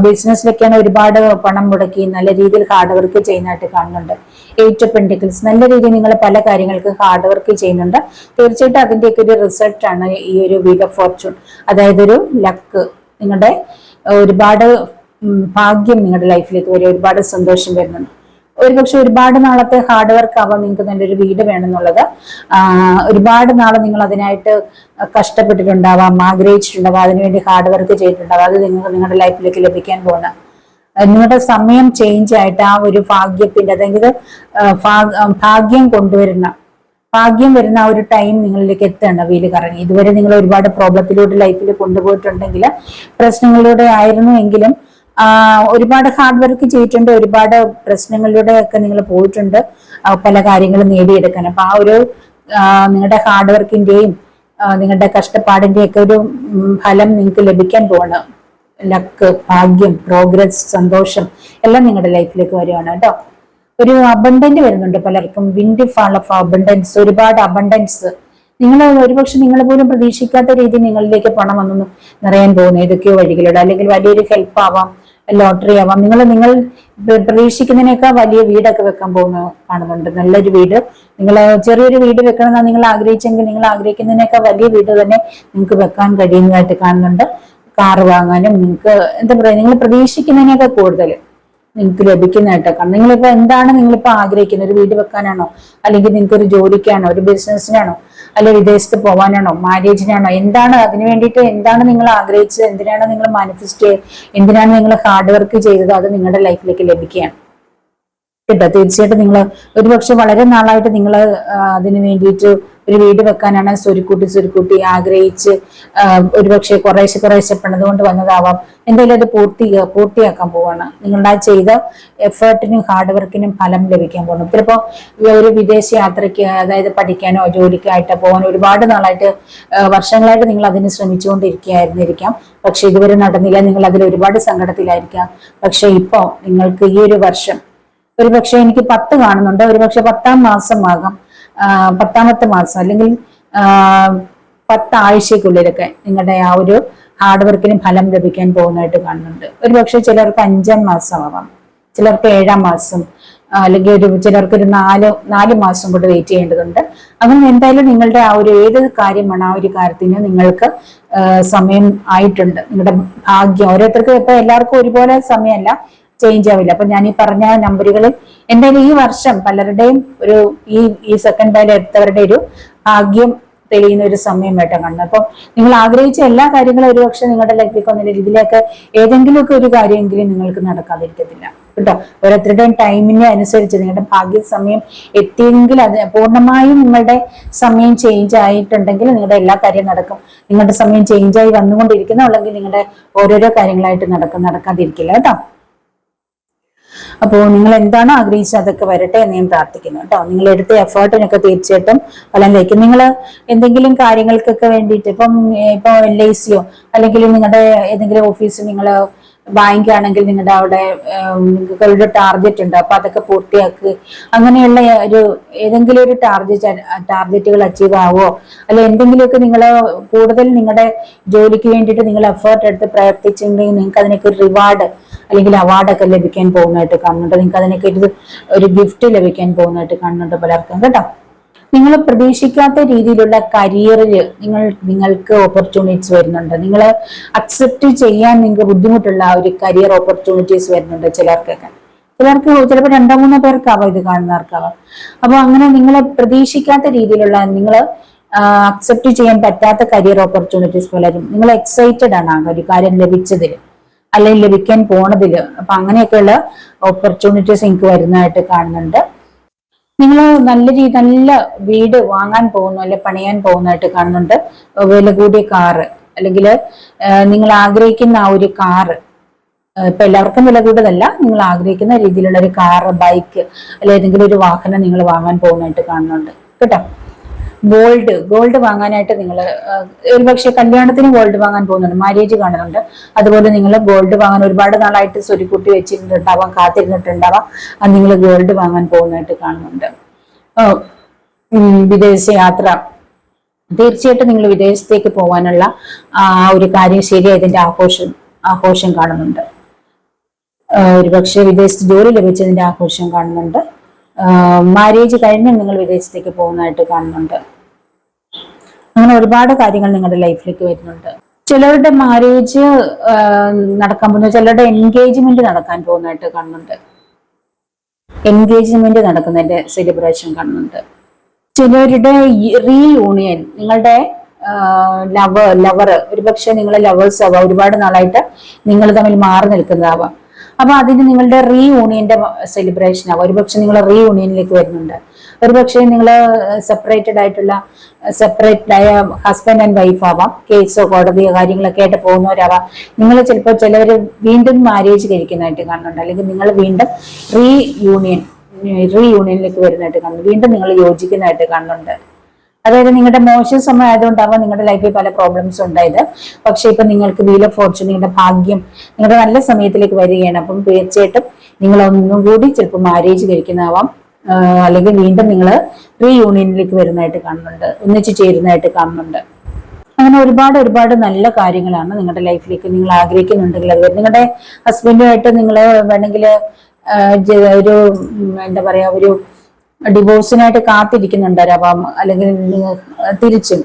ബിസിനസ്സിലൊക്കെയാണ് ഒരുപാട് പണം മുടക്കി നല്ല രീതിയിൽ ഹാർഡ് വർക്ക് ചെയ്യുന്നതായിട്ട് കാണുന്നുണ്ട്. 8 ഓഫ് പെന്റിക്കിൾസ്. നല്ല രീതിയിൽ നിങ്ങൾ പല കാര്യങ്ങൾക്ക് ഹാർഡ് വർക്ക് ചെയ്യുന്നുണ്ട്. തീർച്ചയായിട്ടും അതിന്റെയൊക്കെ ഒരു റിസൾട്ടാണ് ഈ ഒരു വീൽ ഓഫ് ഫോർച്യൂൺ. അതായത് ഒരു ലക്ക്, നിങ്ങളുടെ ഒരുപാട് ഭാഗ്യം നിങ്ങളുടെ ലൈഫിലേക്ക് വരും, ഒരുപാട് സന്തോഷം വരുന്നുണ്ട്. ഒരുപക്ഷെ ഒരുപാട് നാളത്തെ ഹാർഡ് വർക്ക് ആവാം നിങ്ങൾക്ക് നല്ലൊരു വീട് വേണമെന്നുള്ളത്. ഒരുപാട് നാളെ നിങ്ങൾ അതിനായിട്ട് കഷ്ടപ്പെട്ടിട്ടുണ്ടാവാം, ആഗ്രഹിച്ചിട്ടുണ്ടാവാം, അതിനുവേണ്ടി ഹാർഡ് വർക്ക് ചെയ്തിട്ടുണ്ടാവാം. അത് നിങ്ങളുടെ ലൈഫിലേക്ക് ലഭിക്കാൻ പോകുന്ന നിങ്ങളുടെ സമയം ചേഞ്ച് ആയിട്ട് ആ ഒരു ഭാഗ്യത്തിന്റെ, അതായത് ഭാഗ്യം വരുന്ന ആ ഒരു ടൈം നിങ്ങളിലേക്ക് എത്തണം. വീല് കറങ്ങി ഇതുവരെ നിങ്ങൾ ഒരുപാട് പ്രോബ്ലത്തിലൂടെ ലൈഫിൽ കൊണ്ടുപോയിട്ടുണ്ടെങ്കിൽ, പ്രശ്നങ്ങളിലൂടെ ആയിരുന്നു എങ്കിലും ഒരുപാട് ഹാർഡ് വർക്ക് ചെയ്തിട്ടുണ്ട്, ഒരുപാട് പ്രശ്നങ്ങളിലൂടെ ഒക്കെ നിങ്ങൾ പോയിട്ടുണ്ട് പല കാര്യങ്ങളും നേടിയെടുക്കാൻ. അപ്പൊ ആ ഒരു നിങ്ങളുടെ ഹാർഡ് വർക്കിന്റെയും നിങ്ങളുടെ കഷ്ടപ്പാടിന്റെയും ഒക്കെ ഒരു ഫലം നിങ്ങൾക്ക് ലഭിക്കാൻ പോവാണ്. ലക്ക്, ഭാഗ്യം, പ്രോഗ്രസ്, സന്തോഷം എല്ലാം നിങ്ങളുടെ ലൈഫിലേക്ക് വരികയാണ് കേട്ടോ. ഒരു അബണ്ടന്റ് വരുന്നുണ്ട് പലർക്കും. വിൻഡ് ഫാൾ ഓഫ് അബണ്ടൻസ്, ഒരുപാട് അബണ്ടൻസ്. നിങ്ങൾ ഒരുപക്ഷെ നിങ്ങൾ പോലും പ്രതീക്ഷിക്കാത്ത രീതിയിൽ നിങ്ങളിലേക്ക് പണം വന്നു നിറയാൻ പോകുന്നു ഏതൊക്കെയോ വഴികളിലൂടെ. അല്ലെങ്കിൽ വലിയൊരു ഹെൽപ്പ് ആവാം, ലോട്ടറി ആവാം. നിങ്ങൾ പ്രതീക്ഷിക്കുന്നതിനേക്കാൾ വലിയ വീടൊക്കെ വെക്കാൻ പോകുന്ന കാണുന്നുണ്ട്. നല്ലൊരു വീട്, നിങ്ങൾ ചെറിയൊരു വീട് വെക്കണമെന്നാണ് നിങ്ങൾ ആഗ്രഹിച്ചെങ്കിൽ നിങ്ങൾ ആഗ്രഹിക്കുന്നതിനേക്കാൾ വലിയ വീട് തന്നെ നിങ്ങൾക്ക് വെക്കാൻ കഴിയുന്നതായിട്ട് കാണുന്നുണ്ട്. കാറ് വാങ്ങാനും നിങ്ങൾക്ക് എന്താ പറയുക, നിങ്ങൾ പ്രതീക്ഷിക്കുന്നതിനേക്കാൾ കൂടുതൽ നിങ്ങൾക്ക് ലഭിക്കുന്നതായിട്ടൊക്കെ. നിങ്ങളിപ്പോ എന്താണ് നിങ്ങളിപ്പോ ആഗ്രഹിക്കുന്നത്? ഒരു വീട് വെക്കാനാണോ, അല്ലെങ്കിൽ നിങ്ങൾക്ക് ഒരു ജോലിക്കാണോ, ഒരു ബിസിനസ്സിനാണോ, അല്ലെ വിദേശത്ത് പോകാനാണോ, മാരേജിനാണോ? എന്താണ് അതിനു വേണ്ടിയിട്ട് എന്താണ് നിങ്ങൾ ആഗ്രഹിച്ചത്? എന്തിനാണ് നിങ്ങൾ മാനിഫെസ്റ്റ് ചെയ്ത്, എന്തിനാണ് നിങ്ങൾ ഹാർഡ് വർക്ക് ചെയ്തത്? അത് നിങ്ങളുടെ ലൈഫിലേക്ക് ലഭിക്കുകയാണ് കേട്ടോ. തീർച്ചയായിട്ടും നിങ്ങൾ ഒരുപക്ഷെ വളരെ നാളായിട്ട് നിങ്ങൾ അതിന് വേണ്ടിയിട്ട് ഒരു വീട് വെക്കാനാണ് സ്വരുക്കൂട്ടി ആഗ്രഹിച്ച് ഒരുപക്ഷെ കുറേശ്ശെ പണിതുകൊണ്ട് വന്നതാവാം. എന്തായാലും അത് പൂർത്തിയാക്കാൻ പോവാണ്. നിങ്ങളുടെ ആ ചെയ്ത എഫേർട്ടിനും ഹാർഡ് വർക്കിനും ഫലം ലഭിക്കാൻ പോകുന്നു. ചിലപ്പോ ഒരു വിദേശ യാത്രയ്ക്ക്, അതായത് പഠിക്കാനോ ജോലിക്കോ ആയിട്ടോ പോകാൻ ഒരുപാട് നാളായിട്ട് വർഷങ്ങളായിട്ട് നിങ്ങൾ അതിന് ശ്രമിച്ചുകൊണ്ടിരിക്കുകയായിരുന്നിരിക്കാം. പക്ഷെ ഇതുവരെ നടന്നില്ല. നിങ്ങൾ അതിൽ ഒരുപാട് സങ്കടത്തിലായിരിക്കാം. പക്ഷെ ഇപ്പോ നിങ്ങൾക്ക് ഈ ഒരു വർഷം ഒരുപക്ഷെ എനിക്ക് 10 കാണുന്നുണ്ട്, ഒരുപക്ഷെ 10ാം മാസമാകാം, 10ാമത്തെ മാസം, അല്ലെങ്കിൽ 10 ആഴ്ചക്കുള്ളിലൊക്കെ നിങ്ങളുടെ ആ ഒരു ഹാർഡ് വർക്കിന് ഫലം ലഭിക്കാൻ പോകുന്നതായിട്ട് കാണുന്നുണ്ട്. ഒരുപക്ഷെ ചിലർക്ക് 5ാം മാസമാവാം, ചിലർക്ക് 7ാം മാസം, അല്ലെങ്കിൽ ചിലർക്ക് ഒരു 4 മാസം കൊണ്ട് വെയിറ്റ് ചെയ്യേണ്ടതുണ്ട്. അങ്ങനെ എന്തായാലും നിങ്ങളുടെ ആ ഒരു ഏത് കാര്യമാണ്, ആ ഒരു കാര്യത്തിന് നിങ്ങൾക്ക് സമയം ആയിട്ടുണ്ട്. നിങ്ങളുടെ ഭാഗ്യം ഓരോരുത്തർക്കും ഇപ്പൊ എല്ലാവർക്കും ഒരുപോലെ സമയമല്ല, ചേഞ്ച് ആവില്ല. അപ്പൊ ഞാൻ ഈ പറഞ്ഞ നമ്പറുകളിൽ എന്തായാലും ഈ വർഷം പലരുടെയും ഒരു ഈ സെക്കൻഡ് ബായിൽ എടുത്തവരുടെ ഒരു ഭാഗ്യം തെളിയുന്ന ഒരു സമയമായിട്ടാണ് കാണുന്നത്. അപ്പൊ നിങ്ങൾ ആഗ്രഹിച്ച എല്ലാ കാര്യങ്ങളും ഒരുപക്ഷെ നിങ്ങളുടെ ലൈഫിലേക്ക് വന്നില്ല, ഇതിലേക്ക് ഏതെങ്കിലുമൊക്കെ ഒരു കാര്യമെങ്കിലും നിങ്ങൾക്ക് നടക്കാതിരിക്കത്തില്ല കേട്ടോ. ഓരോരുത്തരുടെയും ടൈമിനെ അനുസരിച്ച് നിങ്ങളുടെ ഭാഗ്യ സമയം എത്തിയെങ്കിൽ, അത് പൂർണ്ണമായും നിങ്ങളുടെ സമയം ചേഞ്ച് ആയിട്ടുണ്ടെങ്കിൽ നിങ്ങളുടെ എല്ലാ കാര്യവും നടക്കും. നിങ്ങളുടെ സമയം ചേഞ്ച് ആയി വന്നുകൊണ്ടിരിക്കുന്ന, അല്ലെങ്കിൽ നിങ്ങളുടെ ഓരോരോ കാര്യങ്ങളായിട്ട് നടക്കാതിരിക്കില്ല കേട്ടോ. അപ്പോൾ നിങ്ങൾ എന്താണ് ആഗ്രഹിച്ചത് അതൊക്കെ വരട്ടെ എന്ന് ഞാൻ പ്രാർത്ഥിക്കുന്നു കേട്ടോ. നിങ്ങൾ എടുത്ത എഫേർട്ടിനൊക്കെ തീർച്ചയായിട്ടും ഫലം ലഭിക്കും. നിങ്ങൾ എന്തെങ്കിലും കാര്യങ്ങൾക്കൊക്കെ വേണ്ടിയിട്ട് ഇപ്പൊ LICയോ അല്ലെങ്കിൽ നിങ്ങളുടെ ഏതെങ്കിലും ഓഫീസ്, നിങ്ങൾ ബാങ്ക് ആണെങ്കിൽ നിങ്ങളുടെ അവിടെ നിങ്ങളുടെ ടാർഗറ്റ് ഉണ്ട്, അപ്പൊ അതൊക്കെ പൂർത്തിയാക്കുക. അങ്ങനെയുള്ള ഏതെങ്കിലും ഒരു ടാർഗറ്റുകൾ അച്ചീവ് ആവോ, അല്ലെ എന്തെങ്കിലുമൊക്കെ നിങ്ങൾ കൂടുതൽ നിങ്ങളുടെ ജോലിക്ക് വേണ്ടിയിട്ട് നിങ്ങൾ എഫേർട്ട് എടുത്ത് പ്രവർത്തിച്ചിട്ടുണ്ടെങ്കിൽ നിങ്ങൾക്ക് അതിനൊക്കെ ഒരു റിവാർഡ് അല്ലെങ്കിൽ അവാർഡൊക്കെ ലഭിക്കാൻ പോകുന്നതായിട്ട് കാണുന്നുണ്ട്. നിങ്ങൾക്ക് അതിനൊക്കെ ഒരു ഗിഫ്റ്റ് ലഭിക്കാൻ പോകുന്നതായിട്ട് കാണുന്നുണ്ട് പലർക്കും കേട്ടോ. നിങ്ങൾ പ്രതീക്ഷിക്കാത്ത രീതിയിലുള്ള കരിയറിൽ നിങ്ങൾക്ക് ഓപ്പർച്യൂണിറ്റീസ് വരുന്നുണ്ട്. നിങ്ങൾ അക്സെപ്റ്റ് ചെയ്യാൻ നിങ്ങൾക്ക് ബുദ്ധിമുട്ടുള്ള ഒരു കരിയർ ഓപ്പർച്യൂണിറ്റീസ് വരുന്നുണ്ട് ചിലർക്ക് ചിലപ്പോൾ 2-3 പേർക്കാവാം ഇത് കാണുന്നവർക്കാവാം. അപ്പൊ അങ്ങനെ നിങ്ങൾ പ്രതീക്ഷിക്കാത്ത രീതിയിലുള്ള, നിങ്ങൾ അക്സെപ്റ്റ് ചെയ്യാൻ പറ്റാത്ത കരിയർ ഓപ്പർച്യൂണിറ്റീസ് പലരും, നിങ്ങൾ എക്സൈറ്റഡ് ആണ് ആ ഒരു കാര്യം ലഭിച്ചതിൽ അല്ലെങ്കിൽ ലഭിക്കാൻ പോണതില്. അപ്പൊ അങ്ങനെയൊക്കെയുള്ള ഓപ്പർച്യൂണിറ്റീസ് എനിക്ക് വരുന്നതായിട്ട് കാണുന്നുണ്ട്. നിങ്ങൾ നല്ല വീട് വാങ്ങാൻ പോകുന്നു, അല്ലെ പണിയാൻ പോകുന്നതായിട്ട് കാണുന്നുണ്ട്. വില കൂടിയ കാറ്, അല്ലെങ്കിൽ നിങ്ങൾ ആഗ്രഹിക്കുന്ന ആ ഒരു കാറ്, ഇപ്പൊ എല്ലാവർക്കും വില കൂടുതലല്ല, നിങ്ങൾ ആഗ്രഹിക്കുന്ന രീതിയിലുള്ള ഒരു കാറ്, ബൈക്ക്, അല്ലെ ഏതെങ്കിലും ഒരു വാഹനം നിങ്ങൾ വാങ്ങാൻ പോകുന്നതായിട്ട് കാണുന്നുണ്ട് കേട്ടോ. ഗോൾഡ് വാങ്ങാനായിട്ട് നിങ്ങൾ ഒരുപക്ഷെ കല്യാണത്തിന് ഗോൾഡ് വാങ്ങാൻ പോകുന്നുണ്ട്, മാരേജ് കാണുന്നുണ്ട്. അതുപോലെ നിങ്ങൾ ഗോൾഡ് വാങ്ങാൻ ഒരുപാട് നാളായിട്ട് സ്വരുക്കൂട്ടി വെച്ചിട്ടുണ്ടാവാം, കാത്തിരുന്നിട്ടുണ്ടാവാം. അത് നിങ്ങൾ ഗോൾഡ് വാങ്ങാൻ പോകുന്നതായിട്ട് കാണുന്നുണ്ട്. വിദേശ യാത്ര, തീർച്ചയായിട്ടും നിങ്ങൾ വിദേശത്തേക്ക് പോകാനുള്ള ആ ഒരു കാര്യം ശരിയായതിന്റെ ആഘോഷം കാണുന്നുണ്ട്. ഒരുപക്ഷെ വിദേശത്ത് ജോലി ലഭിച്ചതിന്റെ ആഘോഷം കാണുന്നുണ്ട്. മാരേജ് കഴിഞ്ഞ് നിങ്ങൾ വിദേശത്തേക്ക് പോകുന്നതായിട്ട് കാണുന്നുണ്ട്. അങ്ങനെ ഒരുപാട് കാര്യങ്ങൾ നിങ്ങളുടെ ലൈഫിലേക്ക് വരുന്നുണ്ട്. ചിലരുടെ മാരേജ് നടക്കാൻ പോകുന്നു, ചിലരുടെ എൻഗേജ്മെന്റ് നടക്കാൻ പോകുന്നതായിട്ട് കാണുന്നുണ്ട്. എൻഗേജ്മെന്റ് നടക്കുന്നതിന്റെ സെലിബ്രേഷൻ കാണുന്നുണ്ട്. ചിലരുടെ റീയൂണിയൻ, നിങ്ങളുടെ ലവർ, ഒരുപക്ഷെ നിങ്ങളെ ലവേഴ്സ് ആവാം, ഒരുപാട് നാളായിട്ട് നിങ്ങൾ തമ്മിൽ മാറി നിൽക്കുന്നതാവാം. അപ്പൊ അതിന് നിങ്ങളുടെ റീയൂണിയന്റെ സെലിബ്രേഷൻ ആവാം. ഒരുപക്ഷെ നിങ്ങൾ റീയൂണിയനിലേക്ക് വരുന്നുണ്ട്. ഒരുപക്ഷെ നിങ്ങൾ സെപ്പറേറ്റഡ് ആയ ഹസ്ബൻഡ് ആൻഡ് വൈഫ് ആവാം. കേസോ കോടതിയോ കാര്യങ്ങളൊക്കെ ആയിട്ട് പോകുന്നവരാവാം. നിങ്ങൾ ചിലപ്പോൾ ചിലവർ വീണ്ടും മാരേജ് കഴിക്കുന്നതായിട്ട് കാണുന്നുണ്ട്, അല്ലെങ്കിൽ നിങ്ങൾ വീണ്ടും റീയൂണിയനിലേക്ക് വരുന്നതായിട്ട് കാണുന്നു, വീണ്ടും നിങ്ങൾ യോജിക്കുന്നതായിട്ട് കാണുന്നുണ്ട്. അതായത് നിങ്ങളുടെ മോശം സമയം ആയതുകൊണ്ടാവാം നിങ്ങളുടെ ലൈഫിൽ പല പ്രോബ്ലംസ് ഉണ്ടായത്. പക്ഷെ ഇപ്പൊ നിങ്ങൾക്ക് വീൽ ഓഫ് ഫോർച്യൂൺ, നിങ്ങളുടെ ഭാഗ്യം നിങ്ങളുടെ നല്ല സമയത്തിലേക്ക് വരികയാണ്. അപ്പം തീർച്ചയായിട്ടും നിങ്ങൾ ഒന്നും കൂടി ചിലപ്പോൾ മാരേജ് കഴിക്കുന്നതാവാം, അല്ലെങ്കിൽ വീണ്ടും നിങ്ങൾ റീയൂണിയനിലേക്ക് വരുന്നതായിട്ട് കാണുന്നുണ്ട്, ഒന്നിച്ച് ചേരുന്നതായിട്ട് കാണുന്നുണ്ട്. അങ്ങനെ ഒരുപാട് നല്ല കാര്യങ്ങളാണ് നിങ്ങളുടെ ലൈഫിലേക്ക് നിങ്ങൾ ആഗ്രഹിക്കുന്നുണ്ടെങ്കിൽ അത് നിങ്ങളുടെ ഹസ്ബൻഡുമായിട്ട് നിങ്ങൾ വേണമെങ്കിൽ ഒരു എന്താ പറയാ ഒരു ഡിവോഴ്സിനായിട്ട് കാത്തിരിക്കുന്നുണ്ടാവാം, അല്ലെങ്കിൽ തിരിച്ചും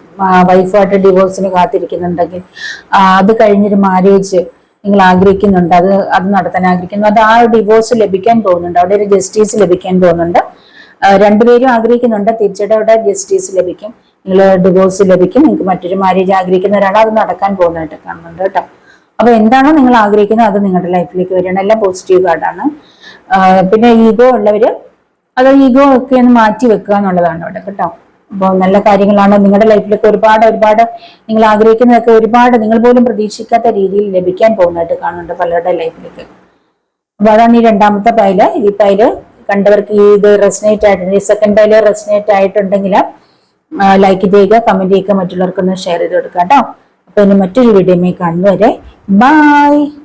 വൈഫായിട്ട് ഡിവോഴ്സിന് കാത്തിരിക്കുന്നുണ്ടെങ്കിൽ അത് കഴിഞ്ഞൊരു മാരേജ് നിങ്ങൾ ആഗ്രഹിക്കുന്നുണ്ട്, അത് നടത്താൻ ആഗ്രഹിക്കുന്നു, അത് ആ ഡിവോഴ്സ് ലഭിക്കാൻ പോകുന്നുണ്ട്, അവിടെ ഒരു ജസ്റ്റിസ് ലഭിക്കാൻ പോകുന്നുണ്ട്. രണ്ടുപേരും ആഗ്രഹിക്കുന്നുണ്ട്, തീർച്ചയായിട്ടും അവിടെ ജസ്റ്റിസ് ലഭിക്കും, നിങ്ങൾ ഡിവോഴ്സ് ലഭിക്കും. നിങ്ങൾക്ക് മറ്റൊരു മാരേജ് ആഗ്രഹിക്കുന്നവരാണ്, അത് നടക്കാൻ പോകുന്നതായിട്ട് കാണുന്നുണ്ട് കേട്ടോ. അപ്പൊ എന്താണോ നിങ്ങൾ ആഗ്രഹിക്കുന്നത് അത് നിങ്ങളുടെ ലൈഫിലേക്ക് വരികയാണ്. എല്ലാം പോസിറ്റീവ് കാർഡാണ്. പിന്നെ ഈഗോ ഉള്ളവര് അത് ഈഗോ ഒക്കെ ഒന്ന് മാറ്റി വെക്കുക എന്നുള്ളതാണ് അവിടെ കേട്ടോ. അപ്പോൾ നല്ല കാര്യങ്ങളാണ് നിങ്ങളുടെ ലൈഫിലേക്ക് ഒരുപാട് നിങ്ങൾ ആഗ്രഹിക്കുന്നതൊക്കെ ഒരുപാട് നിങ്ങൾ പോലും പ്രതീക്ഷിക്കാത്ത രീതിയിൽ ലഭിക്കാൻ പോകുന്നതായിട്ട് കാണുന്നുണ്ട് പലരുടെ ലൈഫിലേക്ക്. അപ്പൊ അതാണ് ഈ രണ്ടാമത്തെ പൈല്. ഈ പൈല് കണ്ടവർക്ക് ഇത് റെസനേറ്റ് ആയിട്ടുണ്ട്, ഈ സെക്കൻഡ് പൈല് റെസനേറ്റ് ആയിട്ടുണ്ടെങ്കിൽ ലൈക്ക് ചെയ്യുക, കമന്റ് ചെയ്യുക, മറ്റുള്ളവർക്കൊന്ന് ഷെയർ ചെയ്ത് കൊടുക്കുക കേട്ടോ. അപ്പൊ ഇനി മറ്റൊരു വീഡിയോയിൽ കാണുന്നവരെ ബൈ.